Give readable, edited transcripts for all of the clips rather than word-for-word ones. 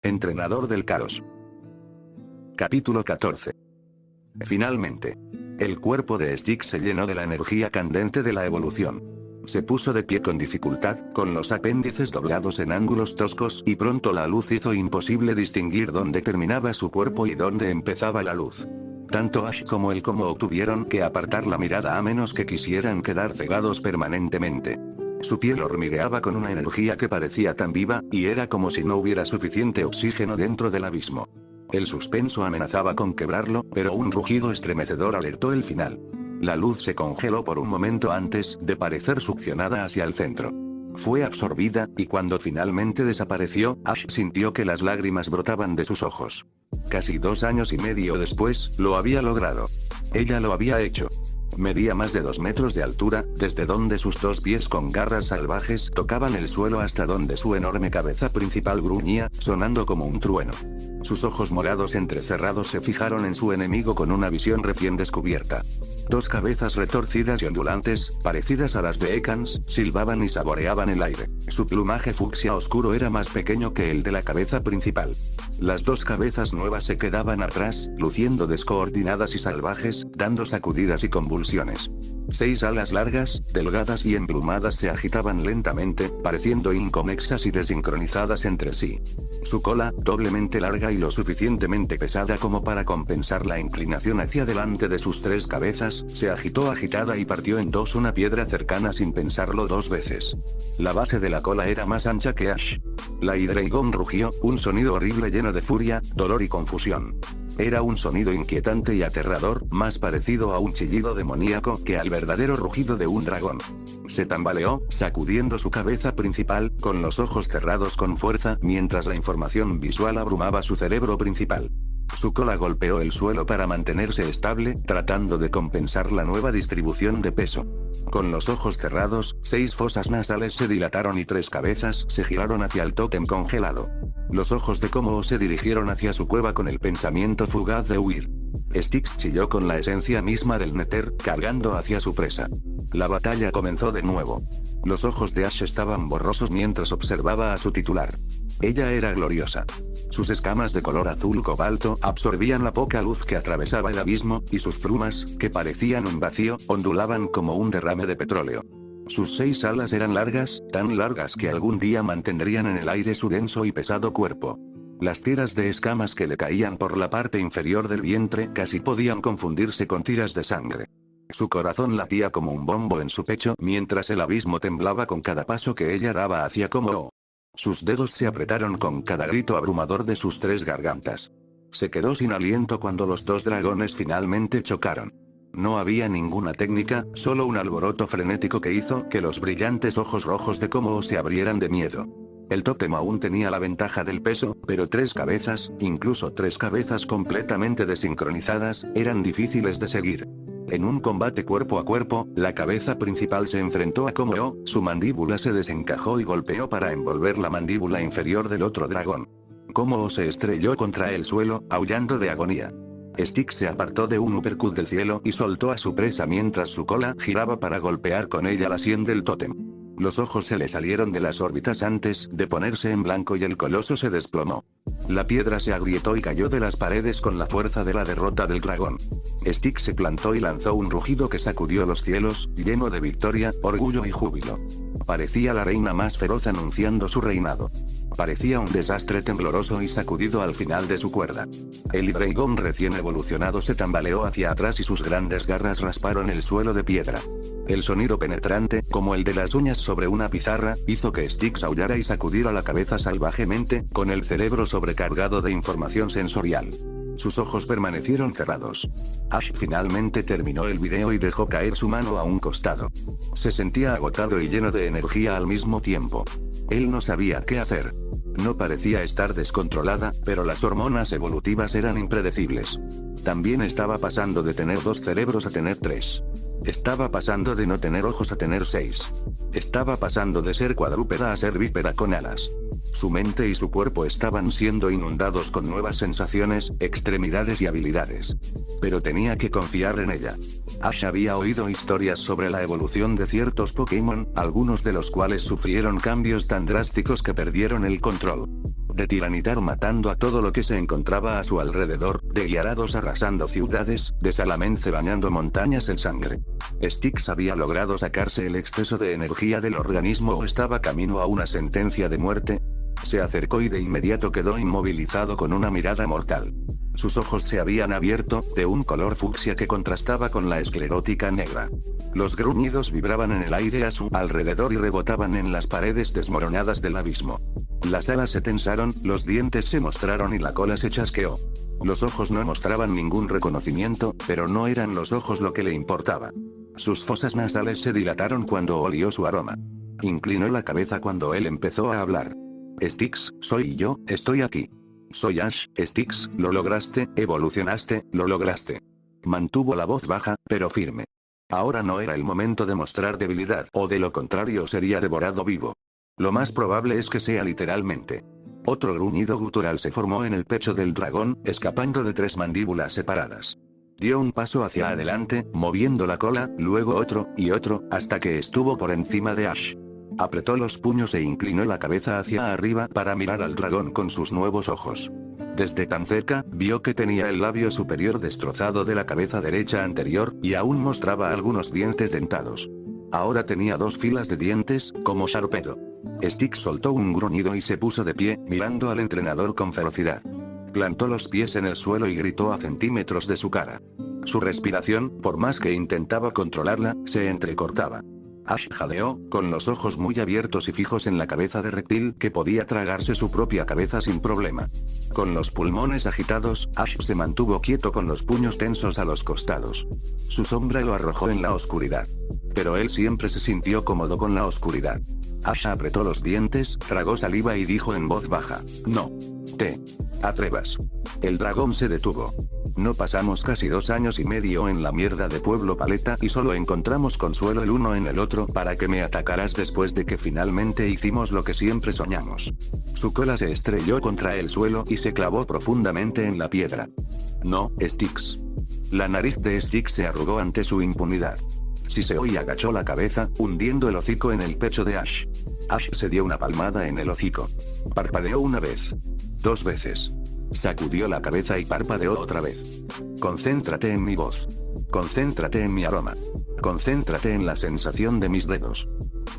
Entrenador del caos. Capítulo 14. Finalmente. El cuerpo de Styx se llenó de la energía candente de la evolución. Se puso de pie con dificultad, con los apéndices doblados en ángulos toscos y pronto la luz hizo imposible distinguir dónde terminaba su cuerpo y dónde empezaba la luz. Tanto Ash como él tuvieron que apartar la mirada a menos que quisieran quedar cegados permanentemente. Su piel hormigueaba con una energía que parecía tan viva, y era como si no hubiera suficiente oxígeno dentro del abismo. El suspenso amenazaba con quebrarlo, pero un rugido estremecedor alertó el final. La luz se congeló por un momento antes de parecer succionada hacia el centro. Fue absorbida, y cuando finalmente desapareció, Ash sintió que las lágrimas brotaban de sus ojos. Casi 2 años y medio después, lo había logrado. Ella lo había hecho. Medía más de 2 metros de altura, desde donde sus 2 pies con garras salvajes tocaban el suelo hasta donde su enorme cabeza principal gruñía, sonando como un trueno. Sus ojos morados entrecerrados se fijaron en su enemigo con una visión recién descubierta. 2 cabezas retorcidas y ondulantes, parecidas a las de Ekans, silbaban y saboreaban el aire. Su plumaje fucsia oscuro era más pequeño que el de la cabeza principal. Las 2 cabezas nuevas se quedaban atrás, luciendo descoordinadas y salvajes, dando sacudidas y convulsiones. 6 alas largas, delgadas y emplumadas se agitaban lentamente, pareciendo inconexas y desincronizadas entre sí. Su cola, doblemente larga y lo suficientemente pesada como para compensar la inclinación hacia delante de sus 3 cabezas, se agitó agitada y partió en 2 una piedra cercana sin pensarlo 2 veces. La base de la cola era más ancha que Ash. La Hydreigon rugió, un sonido horrible lleno de furia, dolor y confusión. Era un sonido inquietante y aterrador, más parecido a un chillido demoníaco que al verdadero rugido de un dragón. Se tambaleó, sacudiendo su cabeza principal, con los ojos cerrados con fuerza, mientras la información visual abrumaba su cerebro principal. Su cola golpeó el suelo para mantenerse estable, tratando de compensar la nueva distribución de peso. Con los ojos cerrados, 6 fosas nasales se dilataron y 3 cabezas se giraron hacia el tótem congelado. Los ojos de Como se dirigieron hacia su cueva con el pensamiento fugaz de huir. Styx chilló con la esencia misma del Nether, cargando hacia su presa. La batalla comenzó de nuevo. Los ojos de Ash estaban borrosos mientras observaba a su titular. Ella era gloriosa. Sus escamas de color azul cobalto absorbían la poca luz que atravesaba el abismo, y sus plumas, que parecían un vacío, ondulaban como un derrame de petróleo. Sus 6 alas eran largas, tan largas que algún día mantendrían en el aire su denso y pesado cuerpo. Las tiras de escamas que le caían por la parte inferior del vientre casi podían confundirse con tiras de sangre. Su corazón latía como un bombo en su pecho mientras el abismo temblaba con cada paso que ella daba hacia Como. Sus dedos se apretaron con cada grito abrumador de sus 3 gargantas. Se quedó sin aliento cuando los 2 dragones finalmente chocaron. No había ninguna técnica, solo un alboroto frenético que hizo que los brillantes ojos rojos de Como se abrieran de miedo. El tótem aún tenía la ventaja del peso, pero 3 cabezas, incluso 3 cabezas completamente desincronizadas, eran difíciles de seguir. En un combate cuerpo a cuerpo, la cabeza principal se enfrentó a Como, su mandíbula se desencajó y golpeó para envolver la mandíbula inferior del otro dragón. Como se estrelló contra el suelo, aullando de agonía. Styx se apartó de un uppercut del cielo y soltó a su presa mientras su cola giraba para golpear con ella la sien del tótem. Los ojos se le salieron de las órbitas antes de ponerse en blanco y el coloso se desplomó. La piedra se agrietó y cayó de las paredes con la fuerza de la derrota del dragón. Styx se plantó y lanzó un rugido que sacudió los cielos, lleno de victoria, orgullo y júbilo. Parecía la reina más feroz anunciando su reinado. Parecía un desastre tembloroso y sacudido al final de su cuerda. El Hydreigon recién evolucionado se tambaleó hacia atrás y sus grandes garras rasparon el suelo de piedra. El sonido penetrante, como el de las uñas sobre una pizarra, hizo que Styx aullara y sacudiera la cabeza salvajemente, con el cerebro sobrecargado de información sensorial. Sus ojos permanecieron cerrados. Ash finalmente terminó el video y dejó caer su mano a un costado. Se sentía agotado y lleno de energía al mismo tiempo. Él no sabía qué hacer. No parecía estar descontrolada, pero las hormonas evolutivas eran impredecibles. También estaba pasando de tener 2 cerebros a tener 3. Estaba pasando de no tener ojos a tener 6. Estaba pasando de ser cuadrúpeda a ser bípeda con alas. Su mente y su cuerpo estaban siendo inundados con nuevas sensaciones, extremidades y habilidades. Pero tenía que confiar en ella. Ash había oído historias sobre la evolución de ciertos Pokémon, algunos de los cuales sufrieron cambios tan drásticos que perdieron el control. de tiranitar matando a todo lo que se encontraba a su alrededor, de Gyarados arrasando ciudades, de Salamence bañando montañas en sangre. Styx había logrado sacarse el exceso de energía del organismo o estaba camino a una sentencia de muerte. Se acercó y de inmediato quedó inmovilizado con una mirada mortal. Sus ojos se habían abierto, de un color fucsia que contrastaba con la esclerótica negra. Los gruñidos vibraban en el aire a su alrededor y rebotaban en las paredes desmoronadas del abismo. Las alas se tensaron, los dientes se mostraron y la cola se chasqueó. Los ojos no mostraban ningún reconocimiento, pero no eran los ojos lo que le importaba. Sus fosas nasales se dilataron cuando olió su aroma. Inclinó la cabeza cuando él empezó a hablar. Styx, soy yo, estoy aquí. Soy Ash. Styx, lo lograste, evolucionaste, lo lograste. Mantuvo la voz baja, pero firme. Ahora no era el momento de mostrar debilidad, o de lo contrario sería devorado vivo. Lo más probable es que sea literalmente. Otro gruñido gutural se formó en el pecho del dragón, escapando de 3 mandíbulas separadas. Dio un paso hacia adelante, moviendo la cola, luego otro, y otro, hasta que estuvo por encima de Ash. Apretó los puños e inclinó la cabeza hacia arriba para mirar al dragón con sus nuevos ojos. Desde tan cerca, vio que tenía el labio superior destrozado de la cabeza derecha anterior, y aún mostraba algunos dientes dentados. Ahora tenía 2 filas de dientes, como Sharpedo. Styx soltó un gruñido y se puso de pie, mirando al entrenador con ferocidad. Plantó los pies en el suelo y gritó a centímetros de su cara. Su respiración, por más que intentaba controlarla, se entrecortaba. Ash jadeó, con los ojos muy abiertos y fijos en la cabeza de reptil que podía tragarse su propia cabeza sin problema. Con los pulmones agitados, Ash se mantuvo quieto con los puños tensos a los costados. Su sombra lo arrojó en la oscuridad. Pero él siempre se sintió cómodo con la oscuridad. Ash apretó los dientes, tragó saliva y dijo en voz baja, no te atrevas. El dragón se detuvo. No pasamos casi 2 años y medio en la mierda de Pueblo Paleta y solo encontramos consuelo el uno en el otro para que me atacaras después de que finalmente hicimos lo que siempre soñamos. Su cola se estrelló contra el suelo y se clavó profundamente en la piedra. No, Styx. La nariz de Styx se arrugó ante su impunidad. Siseó y agachó la cabeza, hundiendo el hocico en el pecho de Ash. Ash se dio una palmada en el hocico. Parpadeó una vez. 2 veces. Sacudió la cabeza y parpadeó otra vez. Concéntrate en mi voz. Concéntrate en mi aroma. Concéntrate en la sensación de mis dedos.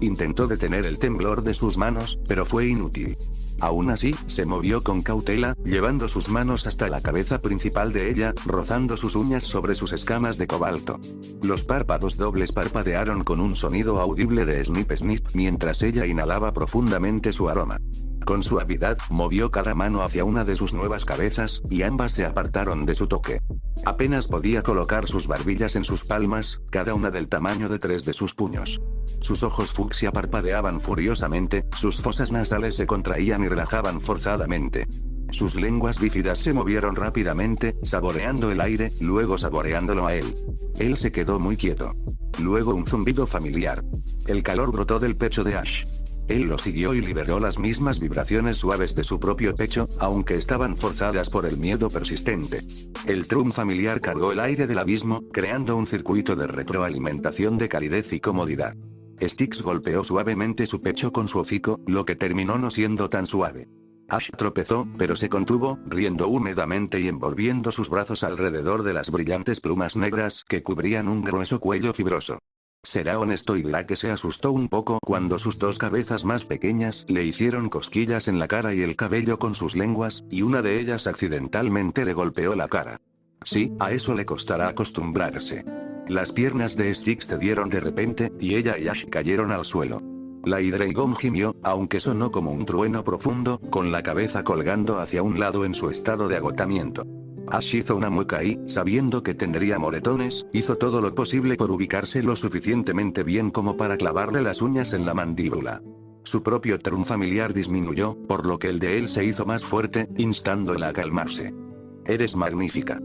Intentó detener el temblor de sus manos, pero fue inútil. Aún así, se movió con cautela, llevando sus manos hasta la cabeza principal de ella, rozando sus uñas sobre sus escamas de cobalto. Los párpados dobles parpadearon con un sonido audible de snip snip mientras ella inhalaba profundamente su aroma. Con suavidad, movió cada mano hacia una de sus nuevas cabezas, y ambas se apartaron de su toque. Apenas podía colocar sus barbillas en sus palmas, cada una del tamaño de 3 de sus puños. Sus ojos fucsia parpadeaban furiosamente, sus fosas nasales se contraían y relajaban forzadamente. Sus lenguas bífidas se movieron rápidamente, saboreando el aire, luego saboreándolo a él. Él se quedó muy quieto. Luego un zumbido familiar. El calor brotó del pecho de Ash. Él lo siguió y liberó las mismas vibraciones suaves de su propio pecho, aunque estaban forzadas por el miedo persistente. El trum familiar cargó el aire del abismo, creando un circuito de retroalimentación de calidez y comodidad. Styx golpeó suavemente su pecho con su hocico, lo que terminó no siendo tan suave. Ash tropezó, pero se contuvo, riendo húmedamente y envolviendo sus brazos alrededor de las brillantes plumas negras que cubrían un grueso cuello fibroso. Será honesto y dirá que se asustó un poco cuando sus 2 cabezas más pequeñas le hicieron cosquillas en la cara y el cabello con sus lenguas, y una de ellas accidentalmente le golpeó la cara. Sí, a eso le costará acostumbrarse. Las piernas de Styx cedieron de repente, y ella y Ash cayeron al suelo. La Hydreigon gimió, aunque sonó como un trueno profundo, con la cabeza colgando hacia un lado en su estado de agotamiento. Ash hizo una mueca y, sabiendo que tendría moretones, hizo todo lo posible por ubicarse lo suficientemente bien como para clavarle las uñas en la mandíbula. Su propio trum familiar disminuyó, por lo que el de él se hizo más fuerte, instándola a calmarse. Eres magnífica.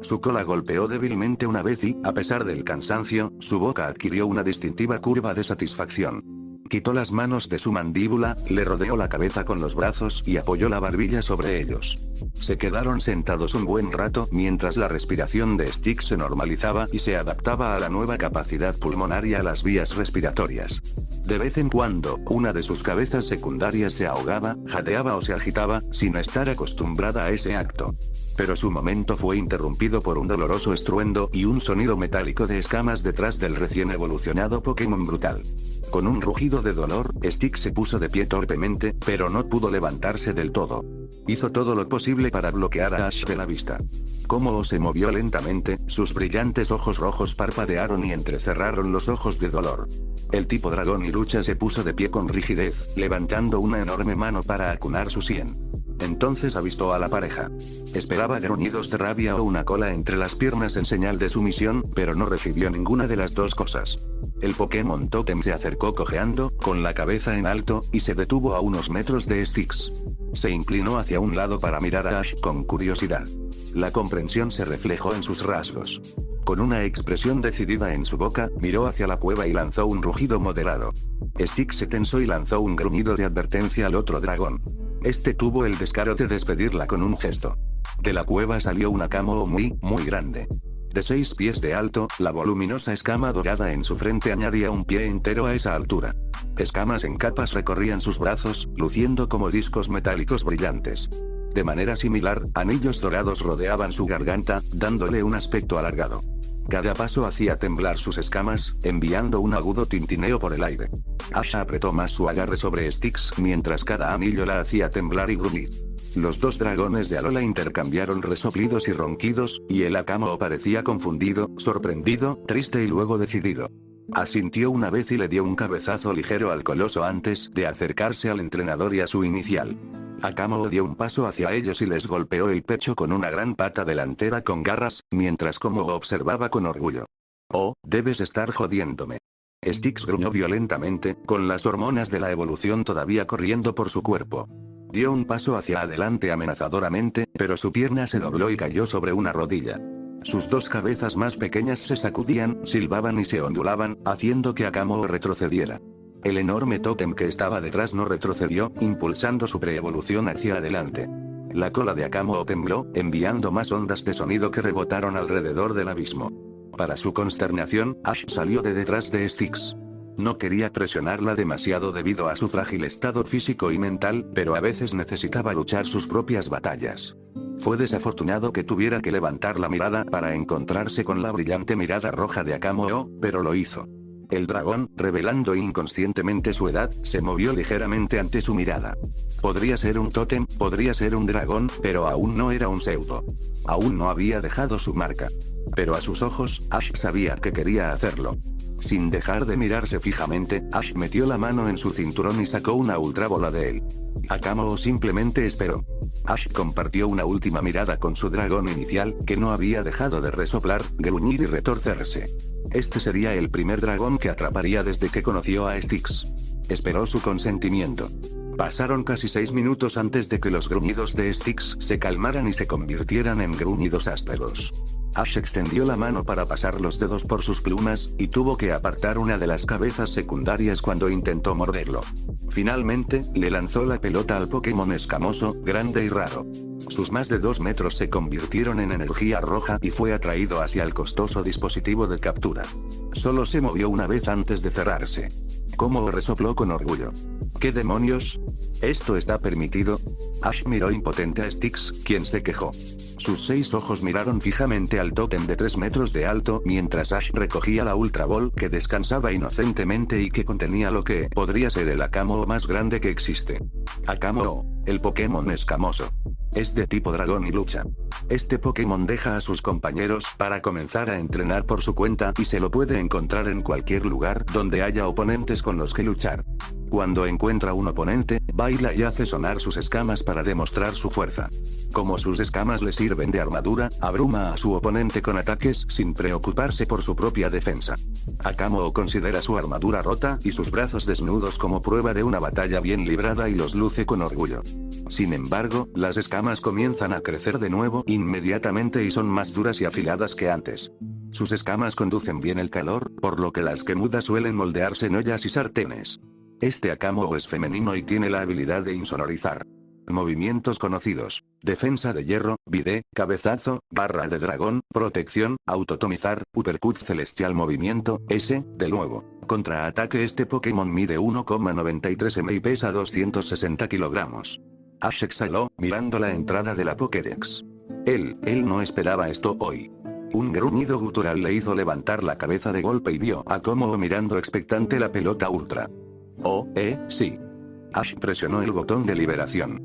Su cola golpeó débilmente una vez y, a pesar del cansancio, su boca adquirió una distintiva curva de satisfacción. Quitó las manos de su mandíbula, le rodeó la cabeza con los brazos y apoyó la barbilla sobre ellos. Se quedaron sentados un buen rato mientras la respiración de Styx se normalizaba y se adaptaba a la nueva capacidad pulmonar y a las vías respiratorias. De vez en cuando, una de sus cabezas secundarias se ahogaba, jadeaba o se agitaba, sin estar acostumbrada a ese acto. Pero su momento fue interrumpido por un doloroso estruendo y un sonido metálico de escamas detrás del recién evolucionado Pokémon brutal. Con un rugido de dolor, Styx se puso de pie torpemente, pero no pudo levantarse del todo. Hizo todo lo posible para bloquear a Ash de la vista. Como se movió lentamente, sus brillantes ojos rojos parpadearon y entrecerraron los ojos de dolor. El tipo dragón y lucha se puso de pie con rigidez, levantando una enorme mano para acunar su sien. Entonces avistó a la pareja. Esperaba gruñidos de rabia o una cola entre las piernas en señal de sumisión, pero no recibió ninguna de las dos cosas. El Pokémon Totem se acercó cojeando, con la cabeza en alto, y se detuvo a unos metros de Styx. Se inclinó hacia un lado para mirar a Ash con curiosidad. La comprensión se reflejó en sus rasgos. Con una expresión decidida en su boca, miró hacia la cueva y lanzó un rugido moderado. Styx se tensó y lanzó un gruñido de advertencia al otro dragón. Este tuvo el descaro de despedirla con un gesto. De la cueva salió una Akamo muy grande. De 6 pies de alto, la voluminosa escama dorada en su frente añadía un pie entero a esa altura. Escamas en capas recorrían sus brazos, luciendo como discos metálicos brillantes. De manera similar, anillos dorados rodeaban su garganta, dándole un aspecto alargado. Cada paso hacía temblar sus escamas, enviando un agudo tintineo por el aire. Ash apretó más su agarre sobre Styx mientras cada anillo la hacía temblar y gruñir. Los dos dragones de Alola intercambiaron resoplidos y ronquidos, y el Akamo parecía confundido, sorprendido, triste y luego decidido. Asintió una vez y le dio un cabezazo ligero al coloso antes de acercarse al entrenador y a su inicial. Akamo dio un paso hacia ellos y les golpeó el pecho con una gran pata delantera con garras, mientras Como observaba con orgullo. «Oh, debes estar jodiéndome». Styx gruñó violentamente, con las hormonas de la evolución todavía corriendo por su cuerpo. Dio un paso hacia adelante amenazadoramente, pero su pierna se dobló y cayó sobre una rodilla. Sus dos cabezas más pequeñas se sacudían, silbaban y se ondulaban, haciendo que Akamo retrocediera. El enorme tótem que estaba detrás no retrocedió, impulsando su preevolución hacia adelante. La cola de Akamo tembló, enviando más ondas de sonido que rebotaron alrededor del abismo. Para su consternación, Ash salió de detrás de Styx. No quería presionarla demasiado debido a su frágil estado físico y mental, pero a veces necesitaba luchar sus propias batallas. Fue desafortunado que tuviera que levantar la mirada para encontrarse con la brillante mirada roja de Akamo, pero lo hizo. El dragón, revelando inconscientemente su edad, se movió ligeramente ante su mirada. Podría ser un tótem, podría ser un dragón, pero aún no era un pseudo. Aún no había dejado su marca. Pero a sus ojos, Ash sabía que quería hacerlo. Sin dejar de mirarse fijamente, Ash metió la mano en su cinturón y sacó una ultrabola de él. Akamo simplemente esperó. Ash compartió una última mirada con su dragón inicial, que no había dejado de resoplar, gruñir y retorcerse. Este sería el primer dragón que atraparía desde que conoció a Styx. Esperó su consentimiento. Pasaron casi 6 minutos antes de que los gruñidos de Styx se calmaran y se convirtieran en gruñidos ásperos. Ash extendió la mano para pasar los dedos por sus plumas, y tuvo que apartar una de las cabezas secundarias cuando intentó morderlo. Finalmente, le lanzó la pelota al Pokémon escamoso, grande y raro. Sus más de 2 metros se convirtieron en energía roja y fue atraído hacia el costoso dispositivo de captura. Solo se movió una vez antes de cerrarse. Como resopló con orgullo. ¿Qué demonios? ¿Esto está permitido? Ash miró impotente a Styx, quien se quejó. Sus 6 ojos miraron fijamente al tótem de 3 metros de alto mientras Ash recogía la Ultra Ball que descansaba inocentemente y que contenía lo que podría ser el Akamo más grande que existe. Akamo, el Pokémon escamoso. Es de tipo dragón y lucha. Este Pokémon deja a sus compañeros para comenzar a entrenar por su cuenta y se lo puede encontrar en cualquier lugar donde haya oponentes con los que luchar. Cuando encuentra un oponente, baila y hace sonar sus escamas para demostrar su fuerza. Como sus escamas le sirven de armadura, abruma a su oponente con ataques sin preocuparse por su propia defensa. Akamo considera su armadura rota y sus brazos desnudos como prueba de una batalla bien librada y los luce con orgullo. Sin embargo, las escamas comienzan a crecer de nuevo inmediatamente y son más duras y afiladas que antes. Sus escamas conducen bien el calor, por lo que las quemudas suelen moldearse en ollas y sartenes. Este Akamo es femenino y tiene la habilidad de insonorizar. Movimientos conocidos: defensa de hierro, bidé, cabezazo, barra de dragón, protección, autotomizar, uppercut celestial. Movimiento S, de nuevo. Contraataque. Este Pokémon mide 1,93 m y pesa 260 kilogramos. Ash exhaló, mirando la entrada de la Pokédex. Él no esperaba esto hoy. Un gruñido gutural le hizo levantar la cabeza de golpe y vio a Kommo-o mirando expectante la pelota ultra. Oh, sí. Ash presionó el botón de liberación.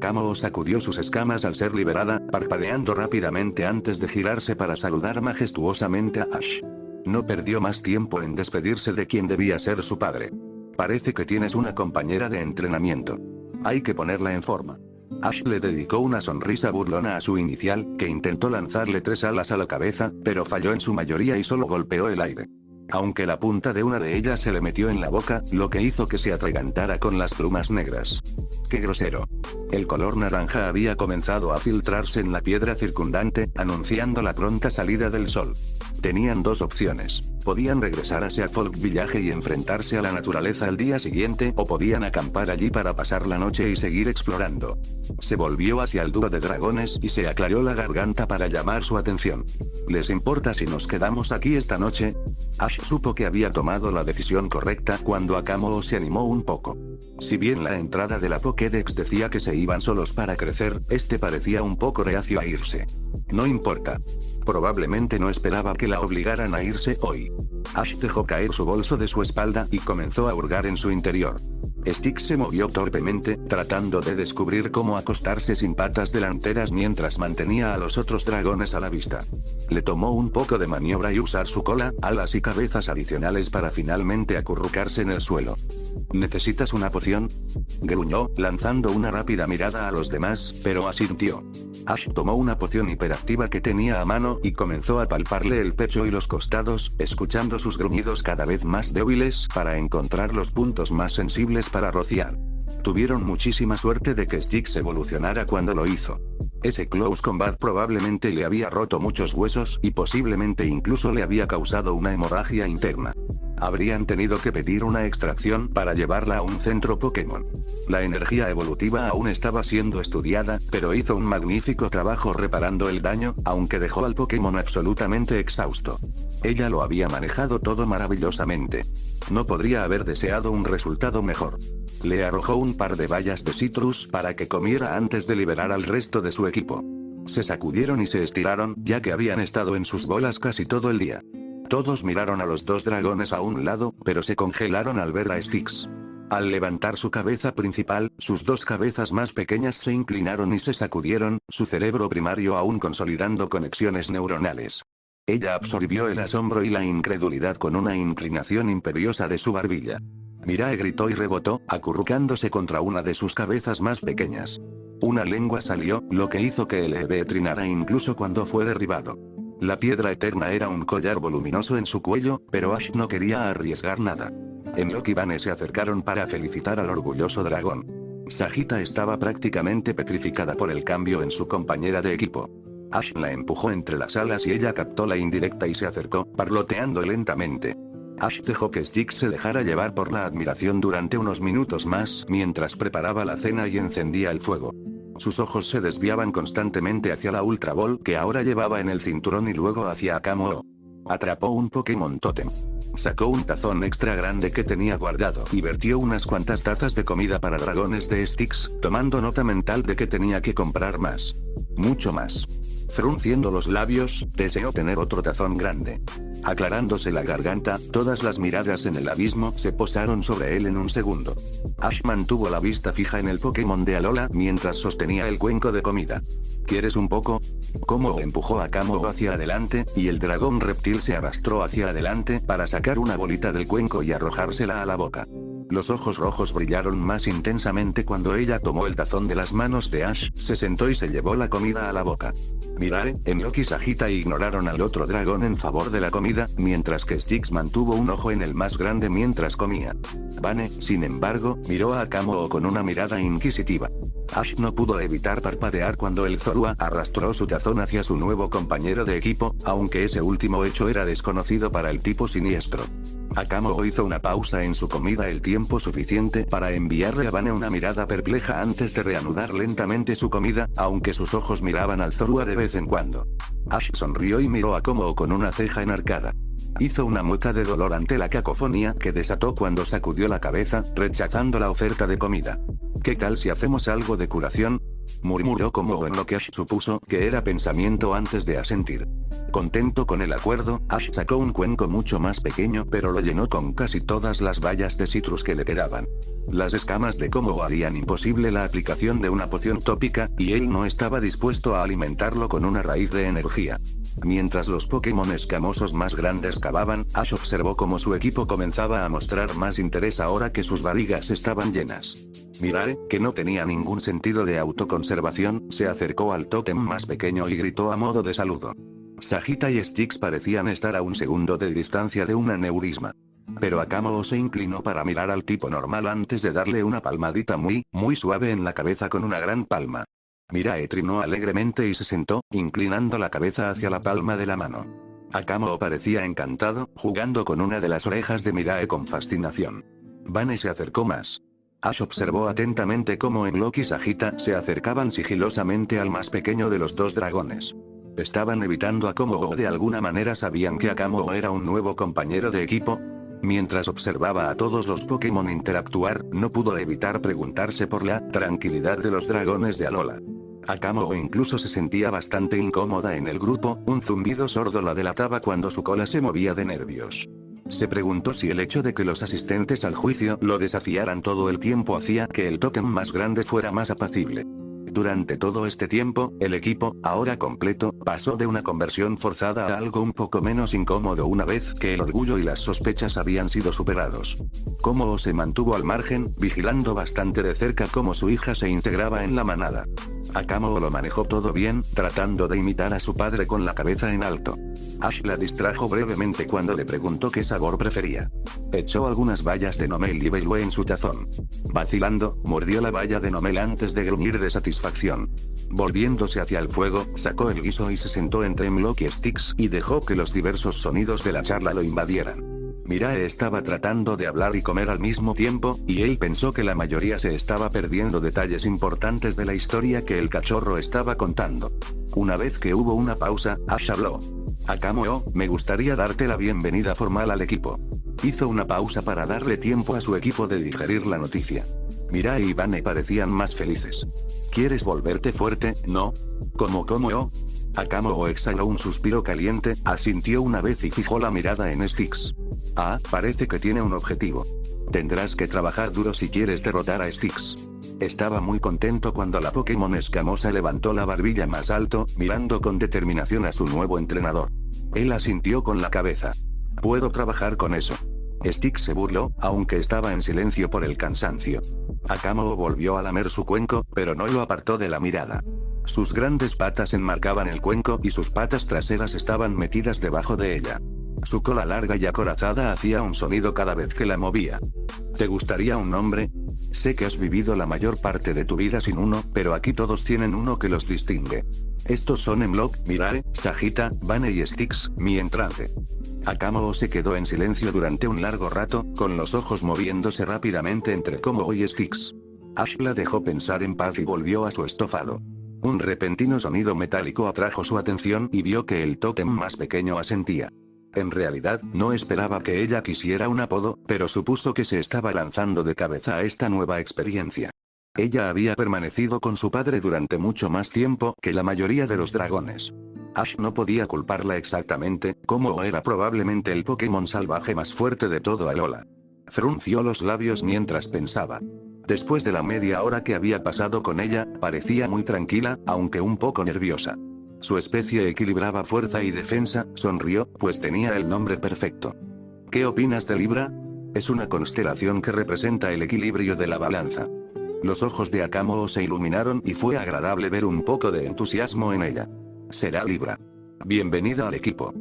Kommo-o sacudió sus escamas al ser liberada, parpadeando rápidamente antes de girarse para saludar majestuosamente a Ash. No perdió más tiempo en despedirse de quien debía ser su padre. Parece que tienes una compañera de entrenamiento. Hay que ponerla en forma. Ash le dedicó una sonrisa burlona a su inicial, que intentó lanzarle 3 alas a la cabeza, pero falló en su mayoría y solo golpeó el aire. Aunque la punta de una de ellas se le metió en la boca, lo que hizo que se atragantara con las plumas negras. ¡Qué grosero! El color naranja había comenzado a filtrarse en la piedra circundante, anunciando la pronta salida del sol. Tenían dos opciones: podían regresar hacia Folk Village y enfrentarse a la naturaleza al día siguiente, o podían acampar allí para pasar la noche y seguir explorando. Se volvió hacia el dúo de dragones y se aclaró la garganta para llamar su atención. ¿Les importa si nos quedamos aquí esta noche? Ash supo que había tomado la decisión correcta cuando Kommo-o se animó un poco. Si bien la entrada de la Pokédex decía que se iban solos para crecer, este parecía un poco reacio a irse. No importa. Probablemente no esperaba que la obligaran a irse hoy. Ash dejó caer su bolso de su espalda y comenzó a hurgar en su interior. Styx se movió torpemente, tratando de descubrir cómo acostarse sin patas delanteras mientras mantenía a los otros dragones a la vista. Le tomó un poco de maniobra y usar su cola, alas y cabezas adicionales para finalmente acurrucarse en el suelo. ¿Necesitas una poción?, gruñó, lanzando una rápida mirada a los demás, pero asintió. Ash tomó una poción hiperactiva que tenía a mano y comenzó a palparle el pecho y los costados, escuchando sus gruñidos cada vez más débiles para encontrar los puntos más sensibles para rociar. Tuvieron muchísima suerte de que Styx evolucionara cuando lo hizo. Ese close combat probablemente le había roto muchos huesos y posiblemente incluso le había causado una hemorragia interna. Habrían tenido que pedir una extracción para llevarla a un centro Pokémon. La energía evolutiva aún estaba siendo estudiada, pero hizo un magnífico trabajo reparando el daño, aunque dejó al Pokémon absolutamente exhausto. Ella lo había manejado todo maravillosamente. No podría haber deseado un resultado mejor. Le arrojó un par de bayas de citrus para que comiera antes de liberar al resto de su equipo. Se sacudieron y se estiraron, ya que habían estado en sus bolas casi todo el día. Todos miraron a los dos dragones a un lado, pero se congelaron al ver a Styx. Al levantar su cabeza principal, sus dos cabezas más pequeñas se inclinaron y se sacudieron, su cerebro primario aún consolidando conexiones neuronales. Ella absorbió el asombro y la incredulidad con una inclinación imperiosa de su barbilla. Mirae gritó y rebotó, acurrucándose contra una de sus cabezas más pequeñas. Una lengua salió, lo que hizo que el Eve trinara incluso cuando fue derribado. La piedra eterna era un collar voluminoso en su cuello, pero Ash no quería arriesgar nada. Hemlock y Vane se acercaron para felicitar al orgulloso dragón. Sagitta estaba prácticamente petrificada por el cambio en su compañera de equipo. Ash la empujó entre las alas y ella captó la indirecta y se acercó, parloteando lentamente. Ash dejó que Styx se dejara llevar por la admiración durante unos minutos más mientras preparaba la cena y encendía el fuego. Sus ojos se desviaban constantemente hacia la Ultra Ball que ahora llevaba en el cinturón y luego hacia Kommo-o. Atrapó un Pokémon Totem. Sacó un tazón extra grande que tenía guardado y vertió unas cuantas tazas de comida para dragones de Styx, tomando nota mental de que tenía que comprar más. Mucho más. Frunciendo los labios, deseó tener otro tazón grande. Aclarándose la garganta, todas las miradas en el abismo se posaron sobre él en un segundo. Ash mantuvo la vista fija en el Pokémon de Alola mientras sostenía el cuenco de comida. ¿Quieres un poco? Kommo-o empujó a Kommo-o hacia adelante, y el dragón reptil se arrastró hacia adelante para sacar una bolita del cuenco y arrojársela a la boca. Los ojos rojos brillaron más intensamente cuando ella tomó el tazón de las manos de Ash, se sentó y se llevó la comida a la boca. Mirae, Hemlock y Sagitta ignoraron al otro dragón en favor de la comida, mientras que Styx mantuvo un ojo en el más grande mientras comía. Vane, sin embargo, miró a Kommo-o con una mirada inquisitiva. Ash no pudo evitar parpadear cuando el Zorua arrastró su tazón hacia su nuevo compañero de equipo, aunque ese último hecho era desconocido para el tipo siniestro. Akamo hizo una pausa en su comida el tiempo suficiente para enviarle a Vane una mirada perpleja antes de reanudar lentamente su comida, aunque sus ojos miraban al Zorua de vez en cuando. Ash sonrió y miró a Akamo con una ceja enarcada. Hizo una mueca de dolor ante la cacofonía que desató cuando sacudió la cabeza, rechazando la oferta de comida. ¿Qué tal si hacemos algo de curación?, murmuró como en lo que Ash supuso que era pensamiento antes de asentir. Contento con el acuerdo, Ash sacó un cuenco mucho más pequeño pero lo llenó con casi todas las bayas de citrus que le quedaban. Las escamas de Como harían imposible la aplicación de una poción tópica, y él no estaba dispuesto a alimentarlo con una raíz de energía. Mientras los Pokémon escamosos más grandes cavaban, Ash observó cómo su equipo comenzaba a mostrar más interés ahora que sus barrigas estaban llenas. Mirae, que no tenía ningún sentido de autoconservación, se acercó al tótem más pequeño y gritó a modo de saludo. Sagitta y Styx parecían estar a un segundo de distancia de un aneurisma. Pero Akamo se inclinó para mirar al tipo normal antes de darle una palmadita muy suave en la cabeza con una gran palma. Mirae trinó alegremente y se sentó, inclinando la cabeza hacia la palma de la mano. Akamo parecía encantado, jugando con una de las orejas de Mirae con fascinación. Vane se acercó más. Ash observó atentamente cómo Enlock y Sagitta se acercaban sigilosamente al más pequeño de los dos dragones. ¿Estaban evitando a Akamo o de alguna manera sabían que Akamo era un nuevo compañero de equipo? Mientras observaba a todos los Pokémon interactuar, no pudo evitar preguntarse por la tranquilidad de los dragones de Alola. Akamo incluso se sentía bastante incómoda en el grupo, un zumbido sordo la delataba cuando su cola se movía de nervios. Se preguntó si el hecho de que los asistentes al juicio lo desafiaran todo el tiempo hacía que el tótem más grande fuera más apacible. Durante todo este tiempo, el equipo, ahora completo, pasó de una conversión forzada a algo un poco menos incómodo una vez que el orgullo y las sospechas habían sido superados. Como se mantuvo al margen, vigilando bastante de cerca cómo su hija se integraba en la manada. Akamo lo manejó todo bien, tratando de imitar a su padre con la cabeza en alto. Ash la distrajo brevemente cuando le preguntó qué sabor prefería. Echó algunas bayas de Nomel y bailó en su tazón. Vacilando, mordió la baya de Nomel antes de gruñir de satisfacción. Volviéndose hacia el fuego, sacó el guiso y se sentó entre Enlock y Styx y dejó que los diversos sonidos de la charla lo invadieran. Mirae estaba tratando de hablar y comer al mismo tiempo, y él pensó que la mayoría se estaba perdiendo detalles importantes de la historia que el cachorro estaba contando. Una vez que hubo una pausa, Ash habló. Akamo, me gustaría darte la bienvenida formal al equipo. Hizo una pausa para darle tiempo a su equipo de digerir la noticia. Mirae y Vane parecían más felices. ¿Quieres volverte fuerte, no? ¿Cómo? Akamo exhaló un suspiro caliente, asintió una vez y fijó la mirada en Styx. Ah, parece que tiene un objetivo. Tendrás que trabajar duro si quieres derrotar a Styx. Estaba muy contento cuando la Pokémon escamosa levantó la barbilla más alto, mirando con determinación a su nuevo entrenador. Él asintió con la cabeza. Puedo trabajar con eso. Styx se burló, aunque estaba en silencio por el cansancio. Akamo volvió a lamer su cuenco, pero no lo apartó de la mirada. Sus grandes patas enmarcaban el cuenco y sus patas traseras estaban metidas debajo de ella. Su cola larga y acorazada hacía un sonido cada vez que la movía. ¿Te gustaría un nombre? Sé que has vivido la mayor parte de tu vida sin uno, pero aquí todos tienen uno que los distingue. Estos son Enlock, Mirae, Sagitta, Vane y Styx, mi entrante. Akamo se quedó en silencio durante un largo rato, con los ojos moviéndose rápidamente entre Como y Styx. Ash la dejó pensar en paz y volvió a su estofado. Un repentino sonido metálico atrajo su atención y vio que el tótem más pequeño asentía. En realidad, no esperaba que ella quisiera un apodo, pero supuso que se estaba lanzando de cabeza a esta nueva experiencia. Ella había permanecido con su padre durante mucho más tiempo que la mayoría de los dragones. Ash no podía culparla exactamente, como era probablemente el Pokémon salvaje más fuerte de todo Alola. Frunció los labios mientras pensaba. Después de la media hora que había pasado con ella, parecía muy tranquila, aunque un poco nerviosa. Su especie equilibraba fuerza y defensa, sonrió, pues tenía el nombre perfecto. ¿Qué opinas de Libra? Es una constelación que representa el equilibrio de la balanza. Los ojos de Akamo se iluminaron y fue agradable ver un poco de entusiasmo en ella. Será Libra. Bienvenida al equipo.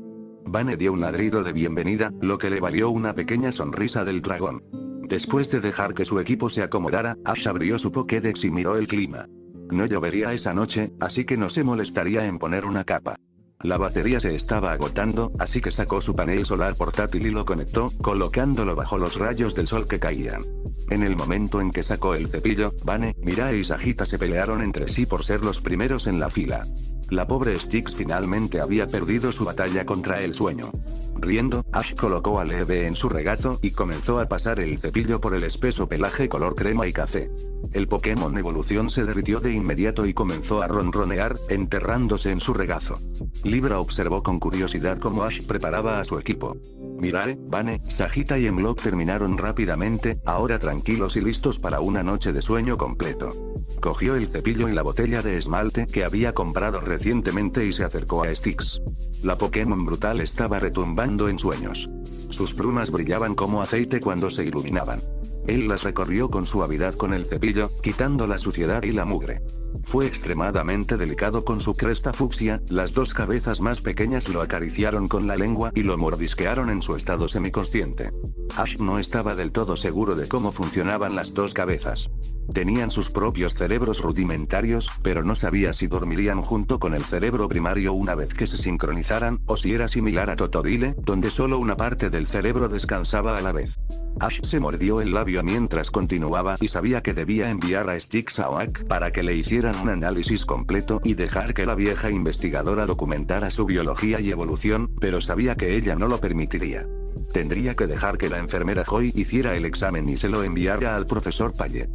Vane dio un ladrido de bienvenida, lo que le valió una pequeña sonrisa del dragón. Después de dejar que su equipo se acomodara, Ash abrió su Pokédex y miró el clima. No llovería esa noche, así que no se molestaría en poner una capa. La batería se estaba agotando, así que sacó su panel solar portátil y lo conectó, colocándolo bajo los rayos del sol que caían. En el momento en que sacó el cepillo, Vane, Mirai y Sagita se pelearon entre sí por ser los primeros en la fila. La pobre Styx finalmente había perdido su batalla contra el sueño. Riendo, Ash colocó a Leve en su regazo y comenzó a pasar el cepillo por el espeso pelaje color crema y café. El Pokémon Evolución se derritió de inmediato y comenzó a ronronear, enterrándose en su regazo. Libra observó con curiosidad cómo Ash preparaba a su equipo. Mirae, Vane, Sagita y Emlock terminaron rápidamente, ahora tranquilos y listos para una noche de sueño completo. Cogió el cepillo y la botella de esmalte que había comprado recientemente y se acercó a Styx. La Pokémon brutal estaba retumbando en sueños. Sus plumas brillaban como aceite cuando se iluminaban. Él las recorrió con suavidad con el cepillo, quitando la suciedad y la mugre. Fue extremadamente delicado con su cresta fucsia, las dos cabezas más pequeñas lo acariciaron con la lengua y lo mordisquearon en su estado semiconsciente. Ash no estaba del todo seguro de cómo funcionaban las dos cabezas. Tenían sus propios cerebros rudimentarios, pero no sabía si dormirían junto con el cerebro primario una vez que se sincronizaran, o si era similar a Totodile, donde solo una parte del cerebro descansaba a la vez. Ash se mordió el labio mientras continuaba y sabía que debía enviar a Styx a Oak para que le hicieran un análisis completo y dejar que la vieja investigadora documentara su biología y evolución, pero sabía que ella no lo permitiría. Tendría que dejar que la enfermera Joy hiciera el examen y se lo enviara al profesor Payet.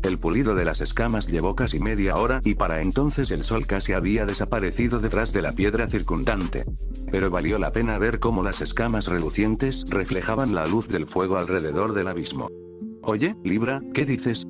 El pulido de las escamas llevó casi media hora y para entonces el sol casi había desaparecido detrás de la piedra circundante. Pero valió la pena ver cómo las escamas relucientes reflejaban la luz del fuego alrededor del abismo. Oye, Libra, ¿qué dices?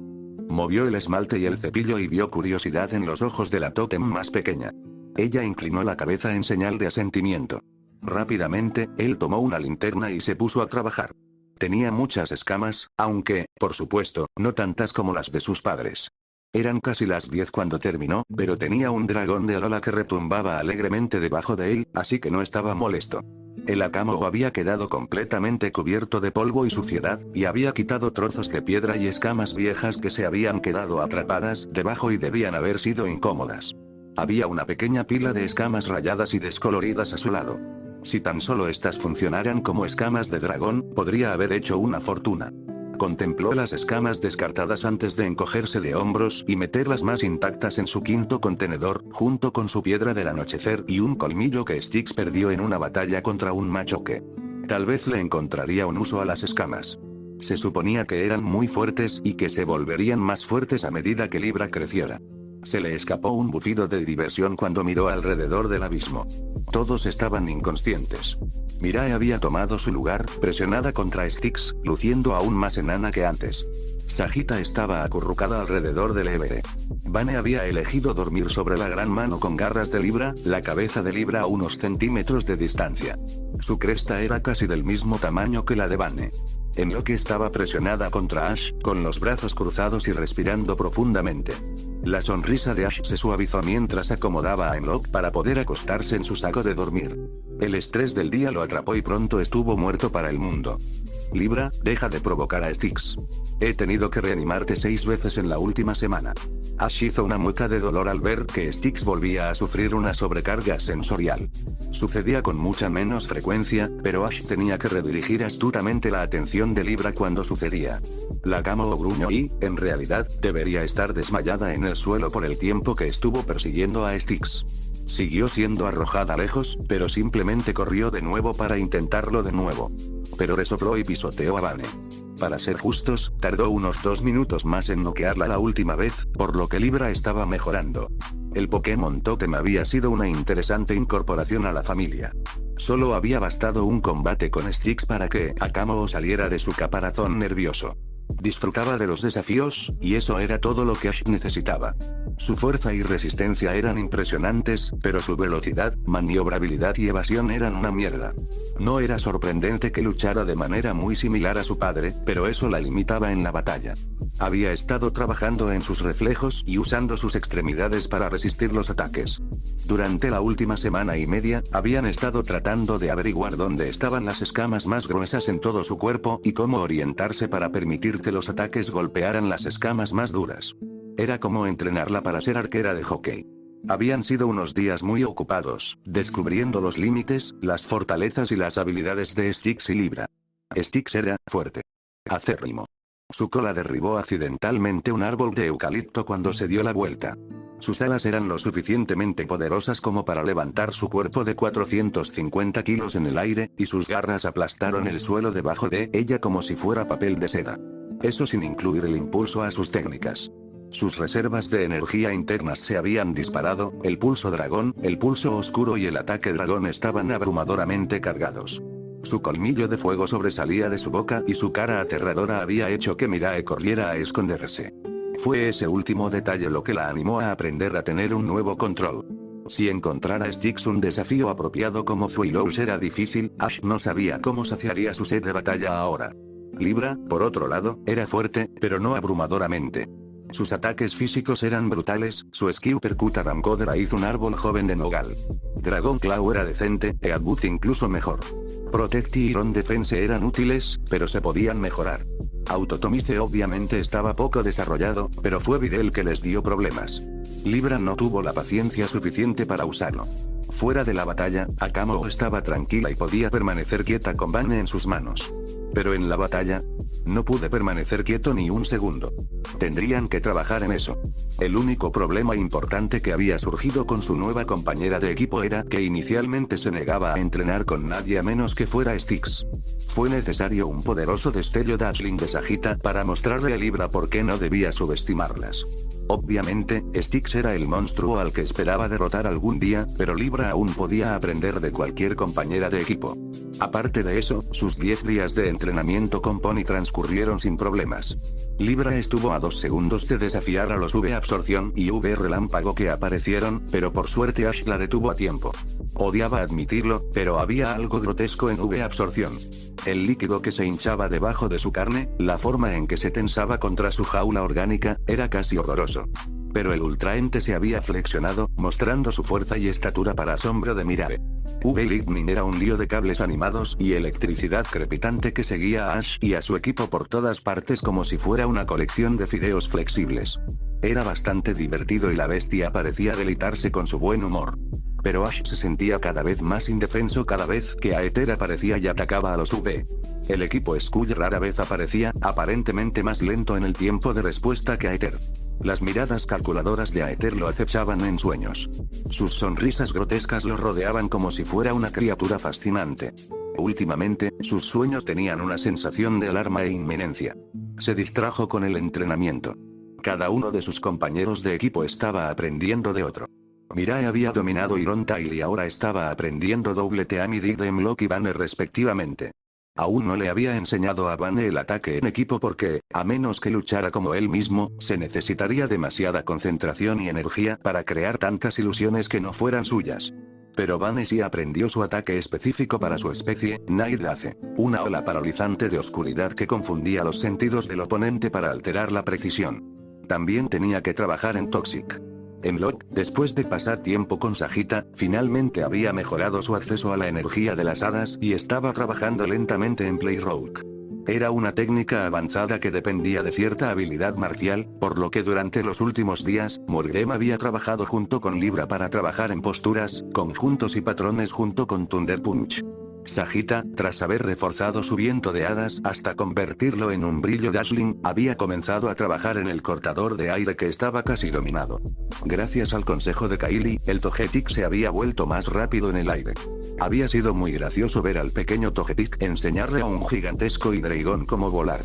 Movió el esmalte y el cepillo y vio curiosidad en los ojos de la tótem más pequeña. Ella inclinó la cabeza en señal de asentimiento. Rápidamente, él tomó una linterna y se puso a trabajar. Tenía muchas escamas, aunque, por supuesto, no tantas como las de sus padres. Eran casi las 10 cuando terminó, pero tenía un dragón de Alola que retumbaba alegremente debajo de él, así que no estaba molesto. El Akamo había quedado completamente cubierto de polvo y suciedad, y había quitado trozos de piedra y escamas viejas que se habían quedado atrapadas debajo y debían haber sido incómodas. Había una pequeña pila de escamas rayadas y descoloridas a su lado. Si tan solo estas funcionaran como escamas de dragón, podría haber hecho una fortuna. Contempló las escamas descartadas antes de encogerse de hombros y meterlas más intactas en su quinto contenedor, junto con su piedra del anochecer y un colmillo que Styx perdió en una batalla contra un machoque. Tal vez le encontraría un uso a las escamas. Se suponía que eran muy fuertes y que se volverían más fuertes a medida que Libra creciera. Se le escapó un bufido de diversión cuando miró alrededor del abismo. Todos estaban inconscientes. Mirae había tomado su lugar, presionada contra Styx, luciendo aún más enana que antes. Sagita estaba acurrucada alrededor del Evere. Vane había elegido dormir sobre la gran mano con garras de Libra, la cabeza de Libra a unos centímetros de distancia. Su cresta era casi del mismo tamaño que la de Vane. Emlock estaba presionada contra Ash, con los brazos cruzados y respirando profundamente. La sonrisa de Ash se suavizó mientras acomodaba a Emlock para poder acostarse en su saco de dormir. El estrés del día lo atrapó y pronto estuvo muerto para el mundo. Libra, deja de provocar a Styx. He tenido que reanimarte 6 veces en la última semana. Ash hizo una mueca de dolor al ver que Styx volvía a sufrir una sobrecarga sensorial. Sucedía con mucha menos frecuencia, pero Ash tenía que redirigir astutamente la atención de Libra cuando sucedía. La Akamo gruñó y, en realidad, debería estar desmayada en el suelo por el tiempo que estuvo persiguiendo a Styx. Siguió siendo arrojada lejos, pero simplemente corrió de nuevo para intentarlo de nuevo. Pero resopló y pisoteó a Vane. Para ser justos, tardó unos 2 minutos más en noquearla la última vez, por lo que Libra estaba mejorando. El Pokémon Totem había sido una interesante incorporación a la familia. Solo había bastado un combate con Styx para que Akamo saliera de su caparazón nervioso. Disfrutaba de los desafíos, y eso era todo lo que Ash necesitaba. Su fuerza y resistencia eran impresionantes, pero su velocidad, maniobrabilidad y evasión eran una mierda. No era sorprendente que luchara de manera muy similar a su padre, pero eso la limitaba en la batalla. Había estado trabajando en sus reflejos y usando sus extremidades para resistir los ataques. Durante la última semana y media, habían estado tratando de averiguar dónde estaban las escamas más gruesas en todo su cuerpo y cómo orientarse para permitir que los ataques golpearan las escamas más duras. Era como entrenarla para ser arquera de hockey. Habían sido unos días muy ocupados, descubriendo los límites, las fortalezas y las habilidades de Styx y Libra. Styx era fuerte, acérrimo. Su cola derribó accidentalmente un árbol de eucalipto cuando se dio la vuelta. Sus alas eran lo suficientemente poderosas como para levantar su cuerpo de 450 kilos en el aire, y sus garras aplastaron el suelo debajo de ella como si fuera papel de seda. Eso sin incluir el impulso a sus técnicas. Sus reservas de energía internas se habían disparado, el pulso dragón, el pulso oscuro y el ataque dragón estaban abrumadoramente cargados. Su colmillo de fuego sobresalía de su boca y su cara aterradora había hecho que Mirae corriera a esconderse. Fue ese último detalle lo que la animó a aprender a tener un nuevo control. Si encontrar a Styx un desafío apropiado como Zuilos era difícil, Ash no sabía cómo saciaría su sed de batalla ahora. Libra, por otro lado, era fuerte, pero no abrumadoramente. Sus ataques físicos eran brutales, su esquiv percut arrancó de raíz un árbol joven de nogal. Dragon Claw era decente, Eadbooth incluso mejor. Protect y Iron Defense eran útiles, pero se podían mejorar. Autotomice obviamente estaba poco desarrollado, pero fue Videl que les dio problemas. Libra no tuvo la paciencia suficiente para usarlo. Fuera de la batalla, Akamo estaba tranquila y podía permanecer quieta con Vayne en sus manos. Pero en la batalla, no pude permanecer quieto ni un segundo. Tendrían que trabajar en eso. El único problema importante que había surgido con su nueva compañera de equipo era que inicialmente se negaba a entrenar con nadie a menos que fuera Styx. Fue necesario un poderoso destello Dazzling de Sagitta para mostrarle a Libra por qué no debía subestimarlas. Obviamente, Styx era el monstruo al que esperaba derrotar algún día, pero Libra aún podía aprender de cualquier compañera de equipo. Aparte de eso, sus 10 días de entrenamiento con Pony transcurrieron sin problemas. Libra estuvo a 2 segundos de desafiar a los V-absorción y V-relámpago que aparecieron, pero por suerte Ash la detuvo a tiempo. Odiaba admitirlo, pero había algo grotesco en V-absorción. El líquido que se hinchaba debajo de su carne, la forma en que se tensaba contra su jaula orgánica, era casi horroroso. Pero el ultraente se había flexionado, mostrando su fuerza y estatura para asombro de Mirae. V-Lightning era un lío de cables animados y electricidad crepitante que seguía a Ash y a su equipo por todas partes como si fuera una colección de fideos flexibles. Era bastante divertido y la bestia parecía deleitarse con su buen humor. Pero Ash se sentía cada vez más indefenso cada vez que Aether aparecía y atacaba a los V. El equipo Skull rara vez aparecía, aparentemente más lento en el tiempo de respuesta que Aether. Las miradas calculadoras de Aether lo acechaban en sueños. Sus sonrisas grotescas lo rodeaban como si fuera una criatura fascinante. Últimamente, sus sueños tenían una sensación de alarma e inminencia. Se distrajo con el entrenamiento. Cada uno de sus compañeros de equipo estaba aprendiendo de otro. Mirae había dominado Iron Tail y ahora estaba aprendiendo Double Team y Diadem Lock y Vayne respectivamente. Aún no le había enseñado a Vayne el ataque en equipo porque, a menos que luchara como él mismo, se necesitaría demasiada concentración y energía para crear tantas ilusiones que no fueran suyas. Pero Vayne sí aprendió su ataque específico para su especie, Night Daze, una ola paralizante de oscuridad que confundía los sentidos del oponente para alterar la precisión. También tenía que trabajar en Toxic. Hemlock, después de pasar tiempo con Sagitta, finalmente había mejorado su acceso a la energía de las hadas y estaba trabajando lentamente en Playrock. Era una técnica avanzada que dependía de cierta habilidad marcial, por lo que durante los últimos días, Morgrem había trabajado junto con Libra para trabajar en posturas, conjuntos y patrones junto con Thunder Punch. Sagitta, tras haber reforzado su viento de hadas hasta convertirlo en un brillo dazzling, había comenzado a trabajar en el cortador de aire que estaba casi dominado. Gracias al consejo de Kaili, el Togetic se había vuelto más rápido en el aire. Había sido muy gracioso ver al pequeño Togetic enseñarle a un gigantesco Hydreigon cómo volar.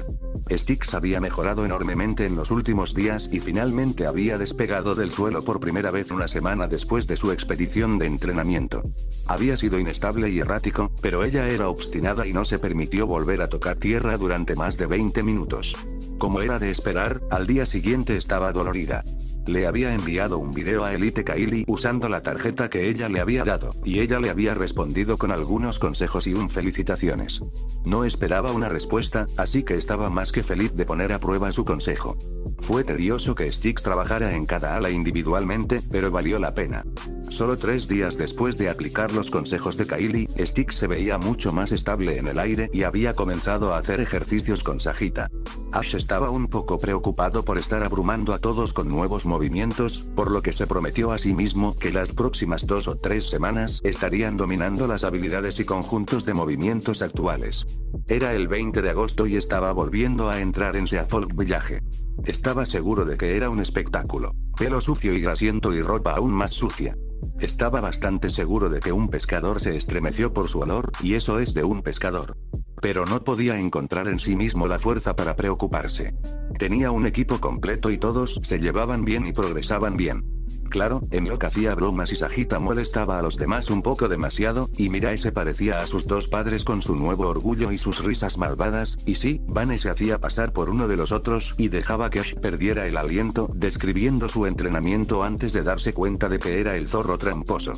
Styx había mejorado enormemente en los últimos días y finalmente había despegado del suelo por primera vez una semana después de su expedición de entrenamiento. Había sido inestable y errático, pero ella era obstinada y no se permitió volver a tocar tierra durante más de 20 minutos. Como era de esperar, al día siguiente estaba dolorida. Le había enviado un video a Elite Kaili usando la tarjeta que ella le había dado, y ella le había respondido con algunos consejos y un felicitaciones. No esperaba una respuesta, así que estaba más que feliz de poner a prueba su consejo. Fue tedioso que Styx trabajara en cada ala individualmente, pero valió la pena. Solo 3 días después de aplicar los consejos de Kaili, Styx se veía mucho más estable en el aire y había comenzado a hacer ejercicios con Sagitta. Ash estaba un poco preocupado por estar abrumando a todos con nuevos movimientos, por lo que se prometió a sí mismo que las próximas 2 o 3 semanas estarían dominando las habilidades y conjuntos de movimientos actuales. Era el 20 de agosto y estaba volviendo a entrar en Seafolk Village. Estaba seguro de que era un espectáculo. Pelo sucio y grasiento y ropa aún más sucia. Estaba bastante seguro de que un pescador se estremeció por su olor, y eso es de un pescador. Pero no podía encontrar en sí mismo la fuerza para preocuparse. Tenía un equipo completo y todos se llevaban bien y progresaban bien. Claro, en lo que hacía bromas y Sajita molestaba a los demás un poco demasiado, y Mirae se parecía a sus dos padres con su nuevo orgullo y sus risas malvadas, y sí, Vane se hacía pasar por uno de los otros y dejaba que Ash perdiera el aliento, describiendo su entrenamiento antes de darse cuenta de que era el zorro tramposo.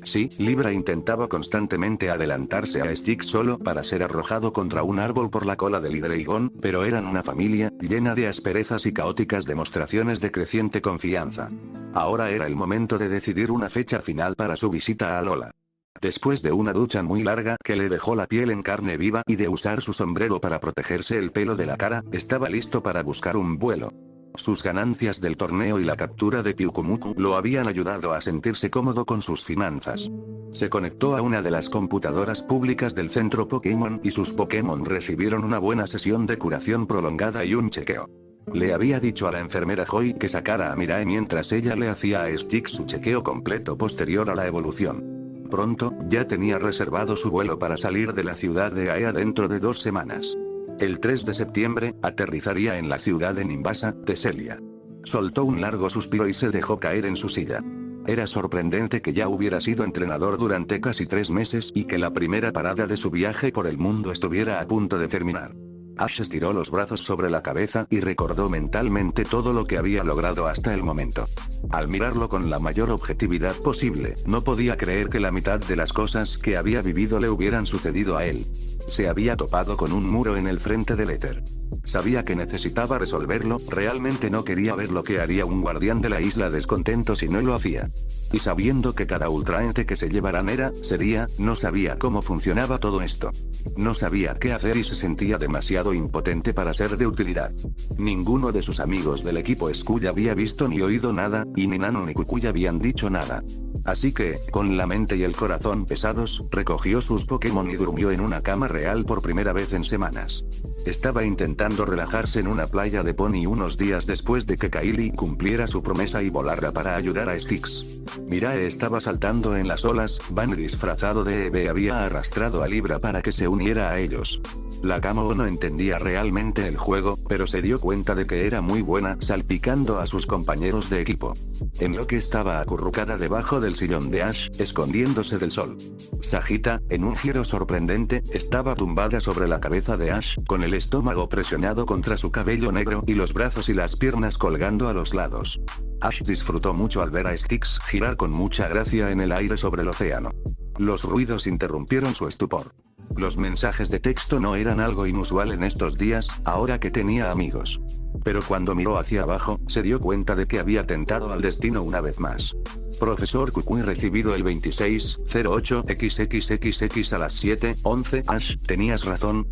Sí, Libra intentaba constantemente adelantarse a Styx solo para ser arrojado contra un árbol por la cola del Hydreigon, pero eran una familia, llena de asperezas y caóticas demostraciones de creciente confianza. Ahora era el momento de decidir una fecha final para su visita a Lola. Después de una ducha muy larga que le dejó la piel en carne viva y de usar su sombrero para protegerse el pelo de la cara, estaba listo para buscar un vuelo. Sus ganancias del torneo y la captura de Pyukumuku lo habían ayudado a sentirse cómodo con sus finanzas. Se conectó a una de las computadoras públicas del centro Pokémon y sus Pokémon recibieron una buena sesión de curación prolongada y un chequeo. Le había dicho a la enfermera Joy que sacara a Mirae mientras ella le hacía a Styx su chequeo completo posterior a la evolución. Pronto, ya tenía reservado su vuelo para salir de la ciudad de Aea dentro de 2 semanas. El 3 de septiembre, aterrizaría en la ciudad de Nimbasa, Teselia. Soltó un largo suspiro y se dejó caer en su silla. Era sorprendente que ya hubiera sido entrenador durante casi 3 meses y que la primera parada de su viaje por el mundo estuviera a punto de terminar. Ash estiró los brazos sobre la cabeza y recordó mentalmente todo lo que había logrado hasta el momento. Al mirarlo con la mayor objetividad posible, no podía creer que la mitad de las cosas que había vivido le hubieran sucedido a él. Se había topado con un muro en el frente del éter. Sabía que necesitaba resolverlo, realmente no quería ver lo que haría un guardián de la isla descontento si no lo hacía. Y sabiendo que cada ultraente que se llevaran sería, no sabía cómo funcionaba todo esto. No sabía qué hacer y se sentía demasiado impotente para ser de utilidad. Ninguno de sus amigos del equipo Skull había visto ni oído nada, y ni Nano ni Kukui habían dicho nada. Así que, con la mente y el corazón pesados, recogió sus Pokémon y durmió en una cama real por primera vez en semanas. Estaba intentando relajarse en una playa de Pony unos días después de que Kylie cumpliera su promesa y volara para ayudar a Styx. Mirae estaba saltando en las olas, Van disfrazado de Eve había arrastrado a Libra para que se uniera a ellos. La Camo no entendía realmente el juego, pero se dio cuenta de que era muy buena salpicando a sus compañeros de equipo. En lo que estaba acurrucada debajo del sillón de Ash, escondiéndose del sol. Sajita, en un giro sorprendente, estaba tumbada sobre la cabeza de Ash, con el estómago presionado contra su cabello negro y los brazos y las piernas colgando a los lados. Ash disfrutó mucho al ver a Styx girar con mucha gracia en el aire sobre el océano. Los ruidos interrumpieron su estupor. Los mensajes de texto no eran algo inusual en estos días, ahora que tenía amigos. Pero cuando miró hacia abajo, se dio cuenta de que había tentado al destino una vez más. Profesor Kukui recibido el 2608XXXX a las 7:11. Ash, tenías razón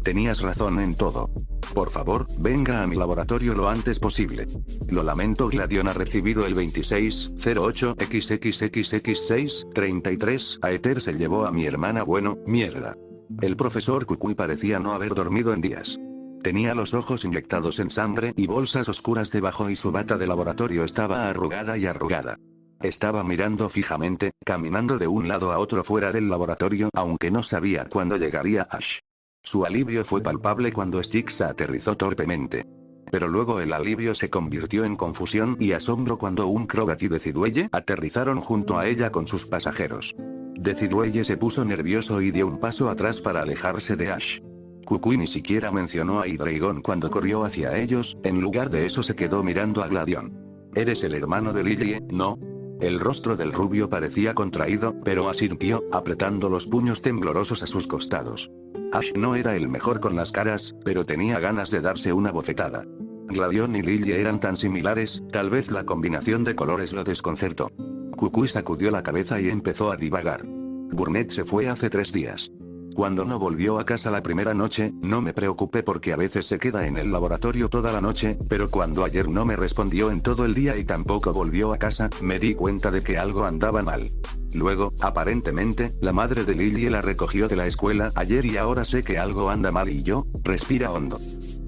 en todo. Por favor, venga a mi laboratorio lo antes posible. Lo lamento. Gladion ha recibido el 2608XXXX6:33. Aether se llevó a mi hermana. Bueno, mierda. El profesor Kukui parecía no haber dormido en días. Tenía los ojos inyectados en sangre y bolsas oscuras debajo y su bata de laboratorio estaba arrugada y arrugada. Estaba mirando fijamente, caminando de un lado a otro fuera del laboratorio, aunque no sabía cuándo llegaría Ash. Su alivio fue palpable cuando Styx aterrizó torpemente. Pero luego el alivio se convirtió en confusión y asombro cuando un Crobat y Decidueye aterrizaron junto a ella con sus pasajeros. Decidueye se puso nervioso y dio un paso atrás para alejarse de Ash. Kukui ni siquiera mencionó a Hydreigon cuando corrió hacia ellos, en lugar de eso se quedó mirando a Gladion. «Eres el hermano de Lilie, ¿no?». El rostro del rubio parecía contraído, pero asintió, apretando los puños temblorosos a sus costados. Ash no era el mejor con las caras, pero tenía ganas de darse una bofetada. Gladion y Lilie eran tan similares, tal vez la combinación de colores lo desconcertó. Kukui sacudió la cabeza y empezó a divagar. Burnett se fue hace 3 días. Cuando no volvió a casa la primera noche, no me preocupé porque a veces se queda en el laboratorio toda la noche, pero cuando ayer no me respondió en todo el día y tampoco volvió a casa, me di cuenta de que algo andaba mal. Luego, aparentemente, la madre de Lily la recogió de la escuela ayer y ahora sé que algo anda mal y yo, respira hondo.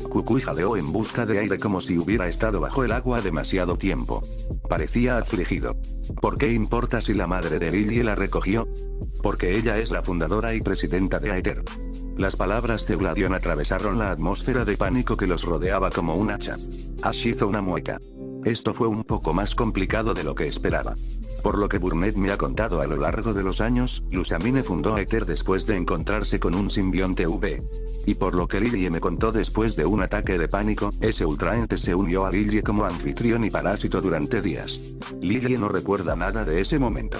Kukui jadeó en busca de aire como si hubiera estado bajo el agua demasiado tiempo. Parecía afligido. ¿Por qué importa si la madre de Lily la recogió? Porque ella es la fundadora y presidenta de Aether. Las palabras de Gladion atravesaron la atmósfera de pánico que los rodeaba como un hacha. Ash hizo una mueca. Esto fue un poco más complicado de lo que esperaba. Por lo que Burnett me ha contado a lo largo de los años, Lusamine fundó Aether después de encontrarse con un simbionte V. Y por lo que Lily me contó después de un ataque de pánico, ese ultraente se unió a Lily como anfitrión y parásito durante días. Lily no recuerda nada de ese momento.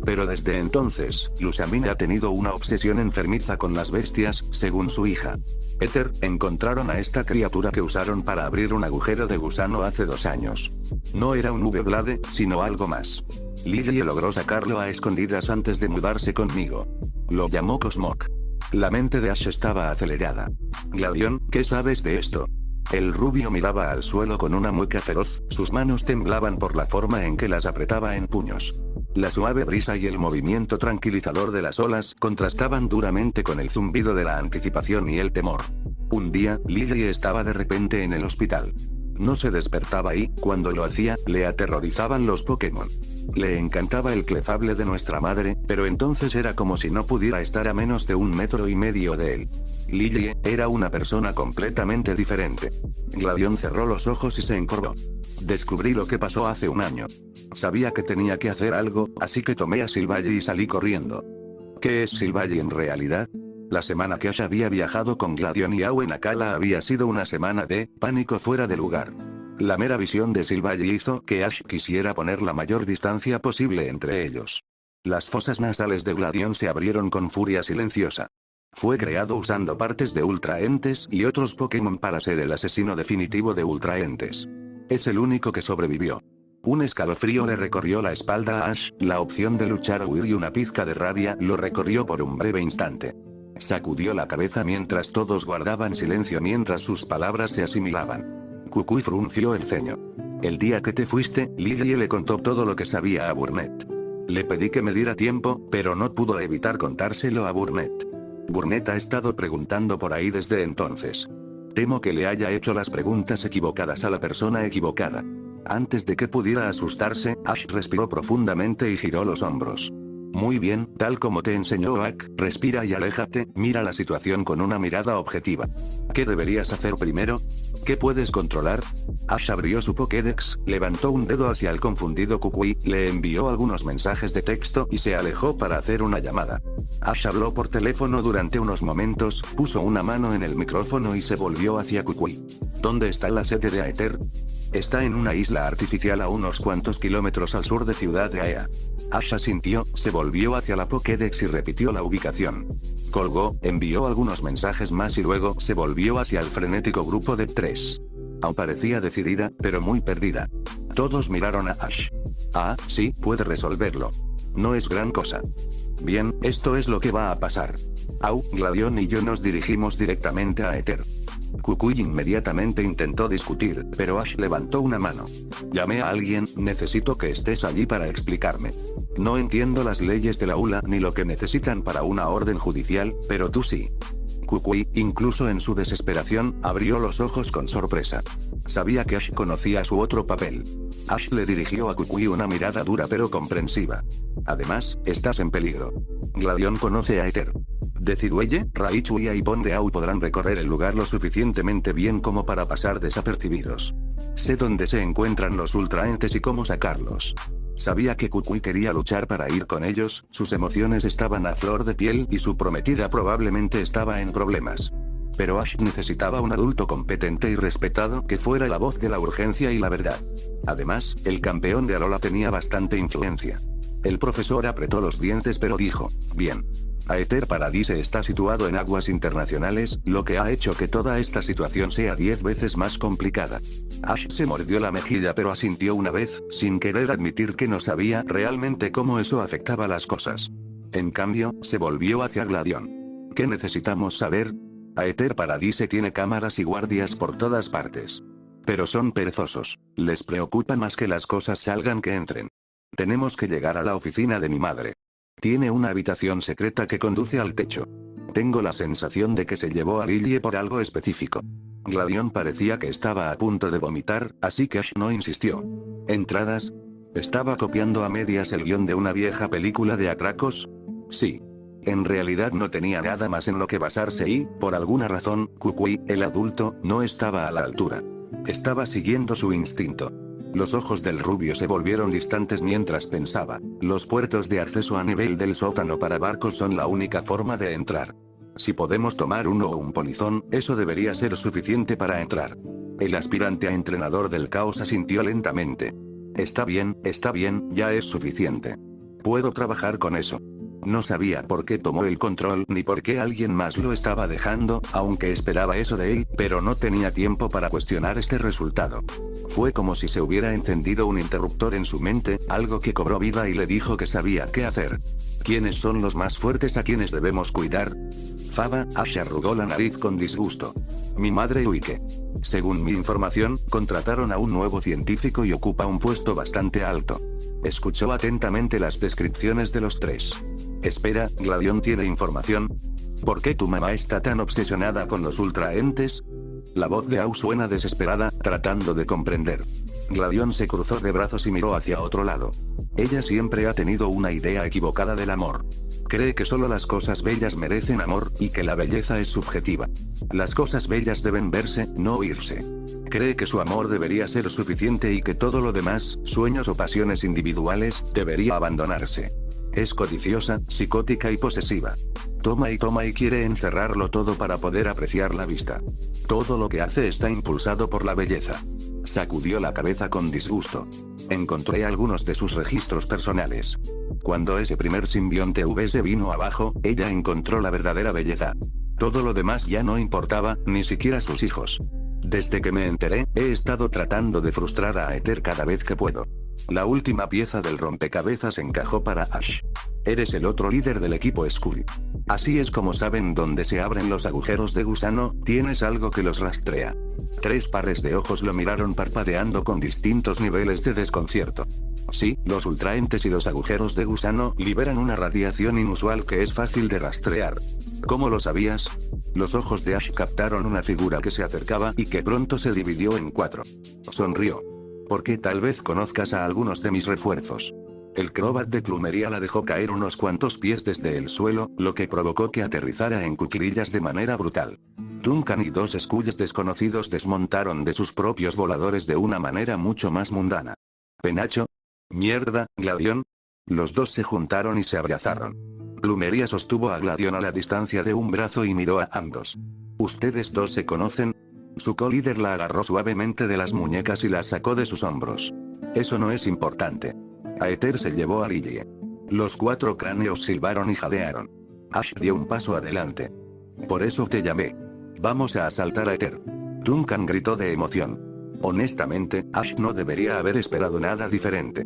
Pero desde entonces, Lusamine ha tenido una obsesión enfermiza con las bestias, según su hija. Aether, encontraron a esta criatura que usaron para abrir un agujero de gusano hace 2 años. No era un V-Blade, sino algo más. Lily logró sacarlo a escondidas antes de mudarse conmigo. Lo llamó Cosmog. La mente de Ash estaba acelerada. Gladion, ¿qué sabes de esto? El rubio miraba al suelo con una mueca feroz, sus manos temblaban por la forma en que las apretaba en puños. La suave brisa y el movimiento tranquilizador de las olas contrastaban duramente con el zumbido de la anticipación y el temor. Un día, Lily estaba de repente en el hospital. No se despertaba y, cuando lo hacía, le aterrorizaban los Pokémon. Le encantaba el clefable de nuestra madre, pero entonces era como si no pudiera estar a menos de 1,5 metros de él. Lily era una persona completamente diferente. Gladion cerró los ojos y se encorvó. Descubrí lo que pasó hace 1 año. Sabía que tenía que hacer algo, así que tomé a Silvalle y salí corriendo. ¿Qué es Silvalle en realidad? La semana que Ash había viajado con Gladion y Aue Nakala había sido una semana de pánico fuera de lugar. La mera visión de Silvalle hizo que Ash quisiera poner la mayor distancia posible entre ellos. Las fosas nasales de Gladion se abrieron con furia silenciosa. Fue creado usando partes de ultraentes y otros Pokémon para ser el asesino definitivo de ultraentes. Es el único que sobrevivió. Un escalofrío le recorrió la espalda a Ash, la opción de luchar o huir y una pizca de rabia lo recorrió por un breve instante. Sacudió la cabeza mientras todos guardaban silencio mientras sus palabras se asimilaban. Kukui frunció el ceño. El día que te fuiste, Lily le contó todo lo que sabía a Burnett. Le pedí que me diera tiempo, pero no pudo evitar contárselo a Burnett. Burnett ha estado preguntando por ahí desde entonces. Temo que le haya hecho las preguntas equivocadas a la persona equivocada. Antes de que pudiera asustarse, Ash respiró profundamente y giró los hombros. Muy bien, tal como te enseñó Oak, respira y aléjate, mira la situación con una mirada objetiva. ¿Qué deberías hacer primero? ¿Qué puedes controlar? Ash abrió su Pokédex, levantó un dedo hacia el confundido Kukui, le envió algunos mensajes de texto y se alejó para hacer una llamada. Ash habló por teléfono durante unos momentos, puso una mano en el micrófono y se volvió hacia Kukui. ¿Dónde está la sede de Aether? Está en una isla artificial a unos cuantos kilómetros al sur de Ciudad de Aea. Ash asintió, se volvió hacia la Pokédex y repitió la ubicación. Colgó, envió algunos mensajes más y luego se volvió hacia el frenético grupo de 3. Aún parecía decidida, pero muy perdida. Todos miraron a Ash. Ah, sí, puede resolverlo. No es gran cosa. Bien, esto es lo que va a pasar. Gladion y yo nos dirigimos directamente a Aether. Kukui inmediatamente intentó discutir, pero Ash levantó una mano. Llamé a alguien, necesito que estés allí para explicarme. No entiendo las leyes de la ULA ni lo que necesitan para una orden judicial, pero tú sí. Kukui, incluso en su desesperación, abrió los ojos con sorpresa. Sabía que Ash conocía su otro papel. Ash le dirigió a Kukui una mirada dura pero comprensiva. Además, estás en peligro. Gladion conoce a Aether. Decidueye, Raichu y Aipon de Au podrán recorrer el lugar lo suficientemente bien como para pasar desapercibidos. Sé dónde se encuentran los ultraentes y cómo sacarlos. Sabía que Kukui quería luchar para ir con ellos, sus emociones estaban a flor de piel y su prometida probablemente estaba en problemas. Pero Ash necesitaba un adulto competente y respetado que fuera la voz de la urgencia y la verdad. Además, el campeón de Alola tenía bastante influencia. El profesor apretó los dientes pero dijo, bien. Aether Paradise está situado en aguas internacionales, lo que ha hecho que toda esta situación sea 10 veces más complicada. Ash se mordió la mejilla pero asintió una vez, sin querer admitir que no sabía realmente cómo eso afectaba las cosas. En cambio, se volvió hacia Gladion. ¿Qué necesitamos saber? Aether Paradise tiene cámaras y guardias por todas partes. Pero son perezosos. Les preocupa más que las cosas salgan que entren. Tenemos que llegar a la oficina de mi madre. Tiene una habitación secreta que conduce al techo. Tengo la sensación de que se llevó a Lily por algo específico. Gladion parecía que estaba a punto de vomitar, así que Ash no insistió. ¿Entradas? ¿Estaba copiando a medias el guión de una vieja película de atracos? Sí. En realidad no tenía nada más en lo que basarse y, por alguna razón, Kukui, el adulto, no estaba a la altura. Estaba siguiendo su instinto. Los ojos del rubio se volvieron distantes mientras pensaba. Los puertos de acceso a nivel del sótano para barcos son la única forma de entrar. Si podemos tomar uno o un polizón, eso debería ser suficiente para entrar. El aspirante a entrenador del caos asintió lentamente. Está bien, ya es suficiente. Puedo trabajar con eso. No sabía por qué tomó el control ni por qué alguien más lo estaba dejando, aunque esperaba eso de él, pero no tenía tiempo para cuestionar este resultado. Fue como si se hubiera encendido un interruptor en su mente, algo que cobró vida y le dijo que sabía qué hacer. ¿Quiénes son los más fuertes a quienes debemos cuidar? Faba, Ash arrugó la nariz con disgusto. Mi madre y Uike. Según mi información, contrataron a un nuevo científico y ocupa un puesto bastante alto. Escuchó atentamente las descripciones de los tres. Espera, Gladion tiene información. ¿Por qué tu mamá está tan obsesionada con los ultraentes? La voz de Au suena desesperada, tratando de comprender. Gladion se cruzó de brazos y miró hacia otro lado. Ella siempre ha tenido una idea equivocada del amor. Cree que solo las cosas bellas merecen amor, y que la belleza es subjetiva. Las cosas bellas deben verse, no oírse. Cree que su amor debería ser suficiente y que todo lo demás, sueños o pasiones individuales, debería abandonarse. Es codiciosa, psicótica y posesiva. Toma y quiere encerrarlo todo para poder apreciar la vista. Todo lo que hace está impulsado por la belleza. Sacudió la cabeza con disgusto. Encontré algunos de sus registros personales. Cuando ese primer simbionte se vino abajo, ella encontró la verdadera belleza. Todo lo demás ya no importaba, ni siquiera sus hijos. Desde que me enteré, he estado tratando de frustrar a Aether cada vez que puedo. La última pieza del rompecabezas encajó para Ash. Eres el otro líder del equipo Skull. Así es como saben dónde se abren los agujeros de gusano, tienes algo que los rastrea. 3 pares de ojos lo miraron parpadeando con distintos niveles de desconcierto. Sí, los ultraentes y los agujeros de gusano liberan una radiación inusual que es fácil de rastrear. ¿Cómo lo sabías? Los ojos de Ash captaron una figura que se acercaba y que pronto se dividió en 4. Sonrió. Porque tal vez conozcas a algunos de mis refuerzos. El Crobat de plumería la dejó caer unos cuantos pies desde el suelo, lo que provocó que aterrizara en cuclillas de manera brutal. Duncan y 2 Skulls desconocidos desmontaron de sus propios voladores de una manera mucho más mundana. ¿Penacho? ¿Mierda, Gladion? Los dos se juntaron y se abrazaron. Plumería sostuvo a Gladion a la distancia de un brazo y miró a ambos. ¿Ustedes dos se conocen? Su co-líder la agarró suavemente de las muñecas y la sacó de sus hombros. Eso no es importante. Aether se llevó a Lily. Los 4 cráneos silbaron y jadearon. Ash dio un paso adelante. Por eso te llamé. Vamos a asaltar a Aether. Duncan gritó de emoción. Honestamente, Ash no debería haber esperado nada diferente.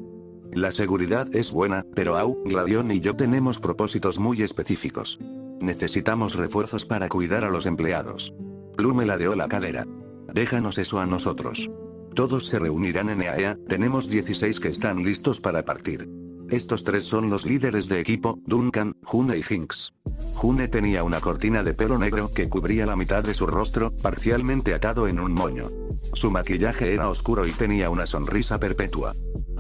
La seguridad es buena, pero Au, Gladion y yo tenemos propósitos muy específicos. Necesitamos refuerzos para cuidar a los empleados. Plume ladeó la cadera. Déjanos eso a nosotros. Todos se reunirán en EAEA, tenemos 16 que están listos para partir. Estos 3 son los líderes de equipo, Duncan, June y Hinks. June tenía una cortina de pelo negro que cubría la mitad de su rostro, parcialmente atado en un moño. Su maquillaje era oscuro y tenía una sonrisa perpetua.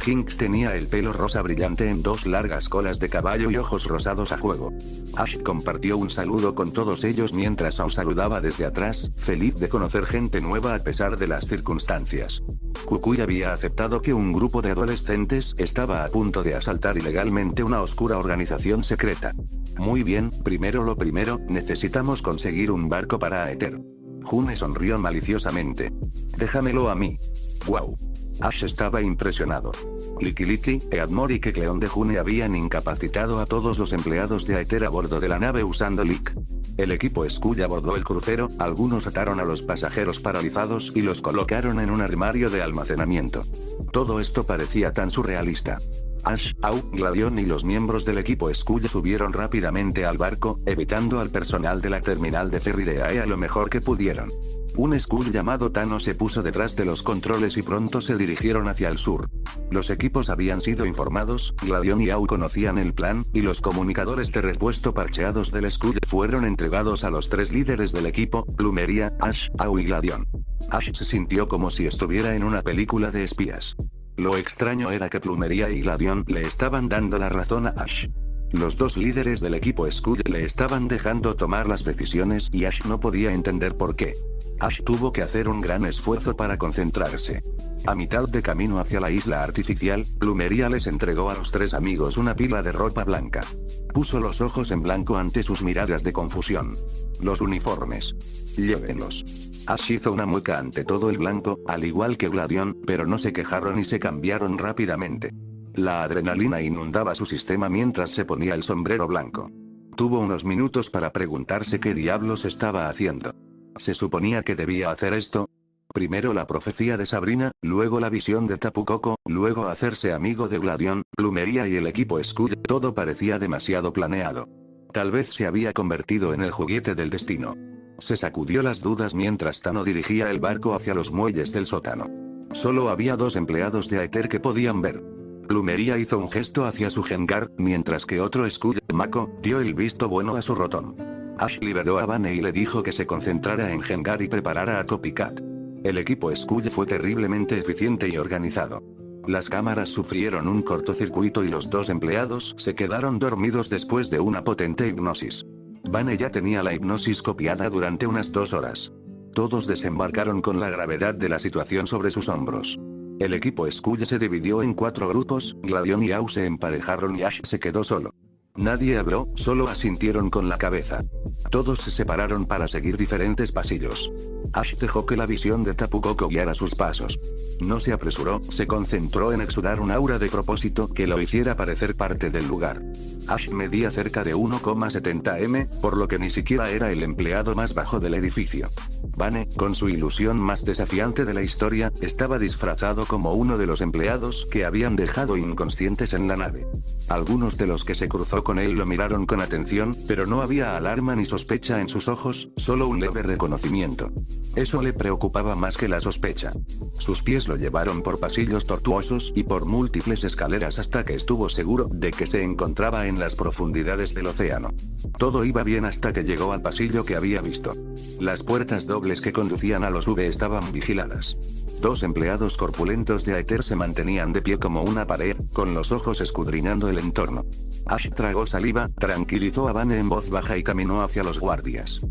Hinks tenía el pelo rosa brillante en 2 largas colas de caballo y ojos rosados a fuego. Ash compartió un saludo con todos ellos mientras Au saludaba desde atrás, feliz de conocer gente nueva a pesar de las circunstancias. Kukui había aceptado que un grupo de adolescentes estaba a punto de asaltar ilegalmente una oscura organización secreta. Muy bien, primero lo primero, necesitamos conseguir un barco para Aether. June sonrió maliciosamente. Déjamelo a mí. Wow. Ash estaba impresionado. Licky, Eadmore y Kecleon de June habían incapacitado a todos los empleados de Aether a bordo de la nave usando Lick. El equipo Skull abordó el crucero, algunos ataron a los pasajeros paralizados y los colocaron en un armario de almacenamiento. Todo esto parecía tan surrealista. Ash, Au, Gladion y los miembros del equipo Skull subieron rápidamente al barco, evitando al personal de la terminal de ferry de AE lo mejor que pudieron. Un Skull llamado Tano se puso detrás de los controles y pronto se dirigieron hacia el sur. Los equipos habían sido informados, Gladion y Au conocían el plan, y los comunicadores de repuesto parcheados del Skull fueron entregados a los 3 líderes del equipo, Plumeria, Ash, Au y Gladion. Ash se sintió como si estuviera en una película de espías. Lo extraño era que Plumeria y Gladion le estaban dando la razón a Ash. Los 2 líderes del equipo Skull le estaban dejando tomar las decisiones y Ash no podía entender por qué. Ash tuvo que hacer un gran esfuerzo para concentrarse. A mitad de camino hacia la isla artificial, Plumeria les entregó a los 3 amigos una pila de ropa blanca. Puso los ojos en blanco ante sus miradas de confusión. Los uniformes. Llévenlos. Ash hizo una mueca ante todo el blanco, al igual que Gladion, pero no se quejaron y se cambiaron rápidamente. La adrenalina inundaba su sistema mientras se ponía el sombrero blanco. Tuvo unos minutos para preguntarse qué diablos estaba haciendo. ¿Se suponía que debía hacer esto? Primero la profecía de Sabrina, luego la visión de Tapu Koko, luego hacerse amigo de Gladion, Plumeria y el equipo Skull, todo parecía demasiado planeado. Tal vez se había convertido en el juguete del destino. Se sacudió las dudas mientras Tano dirigía el barco hacia los muelles del sótano. Solo había 2 empleados de Aether que podían ver. Plumeria hizo un gesto hacia su hangar, mientras que otro Skull, Mako, dio el visto bueno a su rotón. Ash liberó a Vane y le dijo que se concentrara en hangar y preparara a Copycat. El equipo Skull fue terriblemente eficiente y organizado. Las cámaras sufrieron un cortocircuito y los 2 empleados se quedaron dormidos después de una potente hipnosis. Vane ya tenía la hipnosis copiada durante unas 2 horas. Todos desembarcaron con la gravedad de la situación sobre sus hombros. El equipo Skull se dividió en 4 grupos, Gladion y Au se emparejaron y Ash se quedó solo. Nadie habló, solo asintieron con la cabeza. Todos se separaron para seguir diferentes pasillos. Ash dejó que la visión de Tapu Koko guiara sus pasos. No se apresuró, se concentró en exudar un aura de propósito que lo hiciera parecer parte del lugar. Ash medía cerca de 1,70 m, por lo que ni siquiera era el empleado más bajo del edificio. Vane, con su ilusión más desafiante de la historia, estaba disfrazado como uno de los empleados que habían dejado inconscientes en la nave. Algunos de los que se cruzó con él lo miraron con atención, pero no había alarma ni sospecha en sus ojos, solo un leve reconocimiento. Eso le preocupaba más que la sospecha. Sus pies lo llevaron por pasillos tortuosos y por múltiples escaleras hasta que estuvo seguro de que se encontraba en las profundidades del océano. Todo iba bien hasta que llegó al pasillo que había visto. Las puertas dobles que conducían a los V estaban vigiladas. 2 empleados corpulentos de Aether se mantenían de pie como una pared, con los ojos escudriñando el entorno. Ash tragó saliva, tranquilizó a Vane en voz baja y caminó hacia los guardias.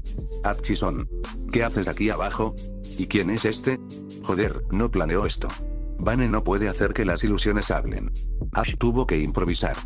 Atchison. ¿Qué haces aquí abajo? ¿Y quién es este? Joder, no planeó esto. Vane no puede hacer que las ilusiones hablen. Ash tuvo que improvisar.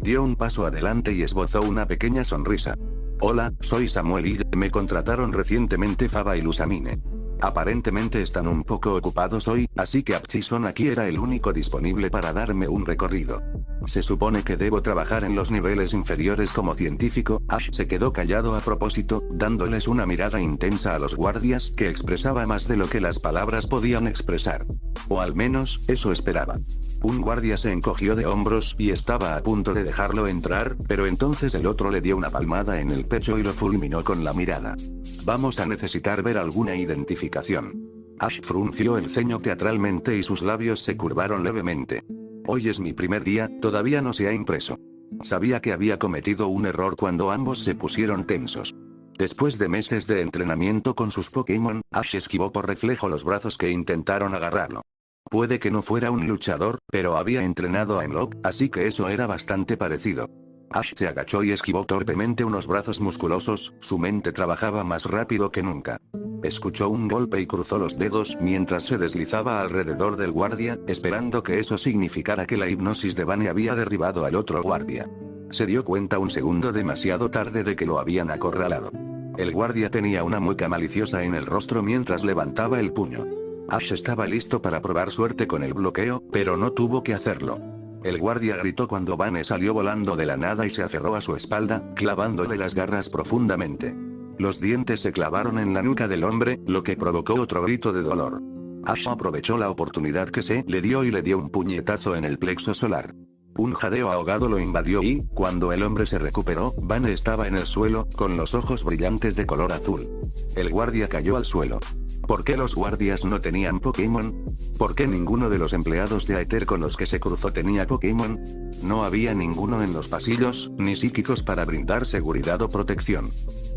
Dio un paso adelante y esbozó una pequeña sonrisa. Hola, soy Samuel y me contrataron recientemente Faba y Lusamine. Aparentemente están un poco ocupados hoy, así que Atchison aquí era el único disponible para darme un recorrido. Se supone que debo trabajar en los niveles inferiores como científico. Ash se quedó callado a propósito, dándoles una mirada intensa a los guardias que expresaba más de lo que las palabras podían expresar. O al menos, eso esperaba. Un guardia se encogió de hombros y estaba a punto de dejarlo entrar, pero entonces el otro le dio una palmada en el pecho y lo fulminó con la mirada. Vamos a necesitar ver alguna identificación. Ash frunció el ceño teatralmente y sus labios se curvaron levemente. Hoy es mi primer día, todavía no se ha impreso. Sabía que había cometido un error cuando ambos se pusieron tensos. Después de meses de entrenamiento con sus Pokémon, Ash esquivó por reflejo los brazos que intentaron agarrarlo. Puede que no fuera un luchador, pero había entrenado a Enlock, así que eso era bastante parecido. Ash se agachó y esquivó torpemente unos brazos musculosos, su mente trabajaba más rápido que nunca. Escuchó un golpe y cruzó los dedos mientras se deslizaba alrededor del guardia, esperando que eso significara que la hipnosis de Vane había derribado al otro guardia. Se dio cuenta un segundo demasiado tarde de que lo habían acorralado. El guardia tenía una mueca maliciosa en el rostro mientras levantaba el puño. Ash estaba listo para probar suerte con el bloqueo, pero no tuvo que hacerlo. El guardia gritó cuando Vane salió volando de la nada y se aferró a su espalda, clavándole las garras profundamente. Los dientes se clavaron en la nuca del hombre, lo que provocó otro grito de dolor. Ash aprovechó la oportunidad que se le dio y le dio un puñetazo en el plexo solar. Un jadeo ahogado lo invadió y, cuando el hombre se recuperó, Vane estaba en el suelo, con los ojos brillantes de color azul. El guardia cayó al suelo. ¿Por qué los guardias no tenían Pokémon? ¿Por qué ninguno de los empleados de Aether con los que se cruzó tenía Pokémon? No había ninguno en los pasillos, ni psíquicos para brindar seguridad o protección.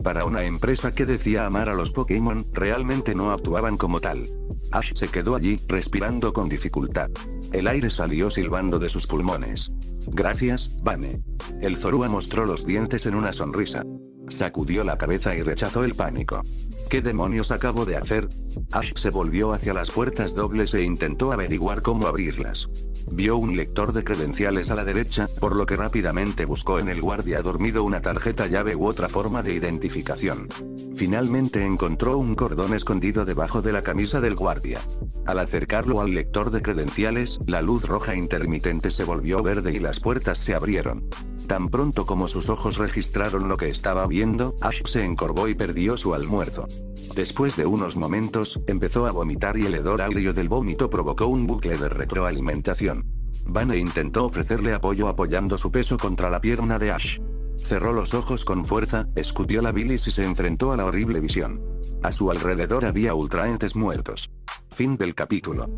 Para una empresa que decía amar a los Pokémon, realmente no actuaban como tal. Ash se quedó allí, respirando con dificultad. El aire salió silbando de sus pulmones. Gracias, Vane. El Zorua mostró los dientes en una sonrisa. Sacudió la cabeza y rechazó el pánico. ¿Qué demonios acabo de hacer? Ash se volvió hacia las puertas dobles e intentó averiguar cómo abrirlas. Vio un lector de credenciales a la derecha, por lo que rápidamente buscó en el guardia dormido una tarjeta llave u otra forma de identificación. Finalmente encontró un cordón escondido debajo de la camisa del guardia. Al acercarlo al lector de credenciales, la luz roja intermitente se volvió verde y las puertas se abrieron. Tan pronto como sus ojos registraron lo que estaba viendo, Ash se encorvó y perdió su almuerzo. Después de unos momentos, empezó a vomitar y el hedor agrio del vómito provocó un bucle de retroalimentación. Vane intentó ofrecerle apoyo apoyando su peso contra la pierna de Ash. Cerró los ojos con fuerza, escupió la bilis y se enfrentó a la horrible visión. A su alrededor había ultraentes muertos. Fin del capítulo.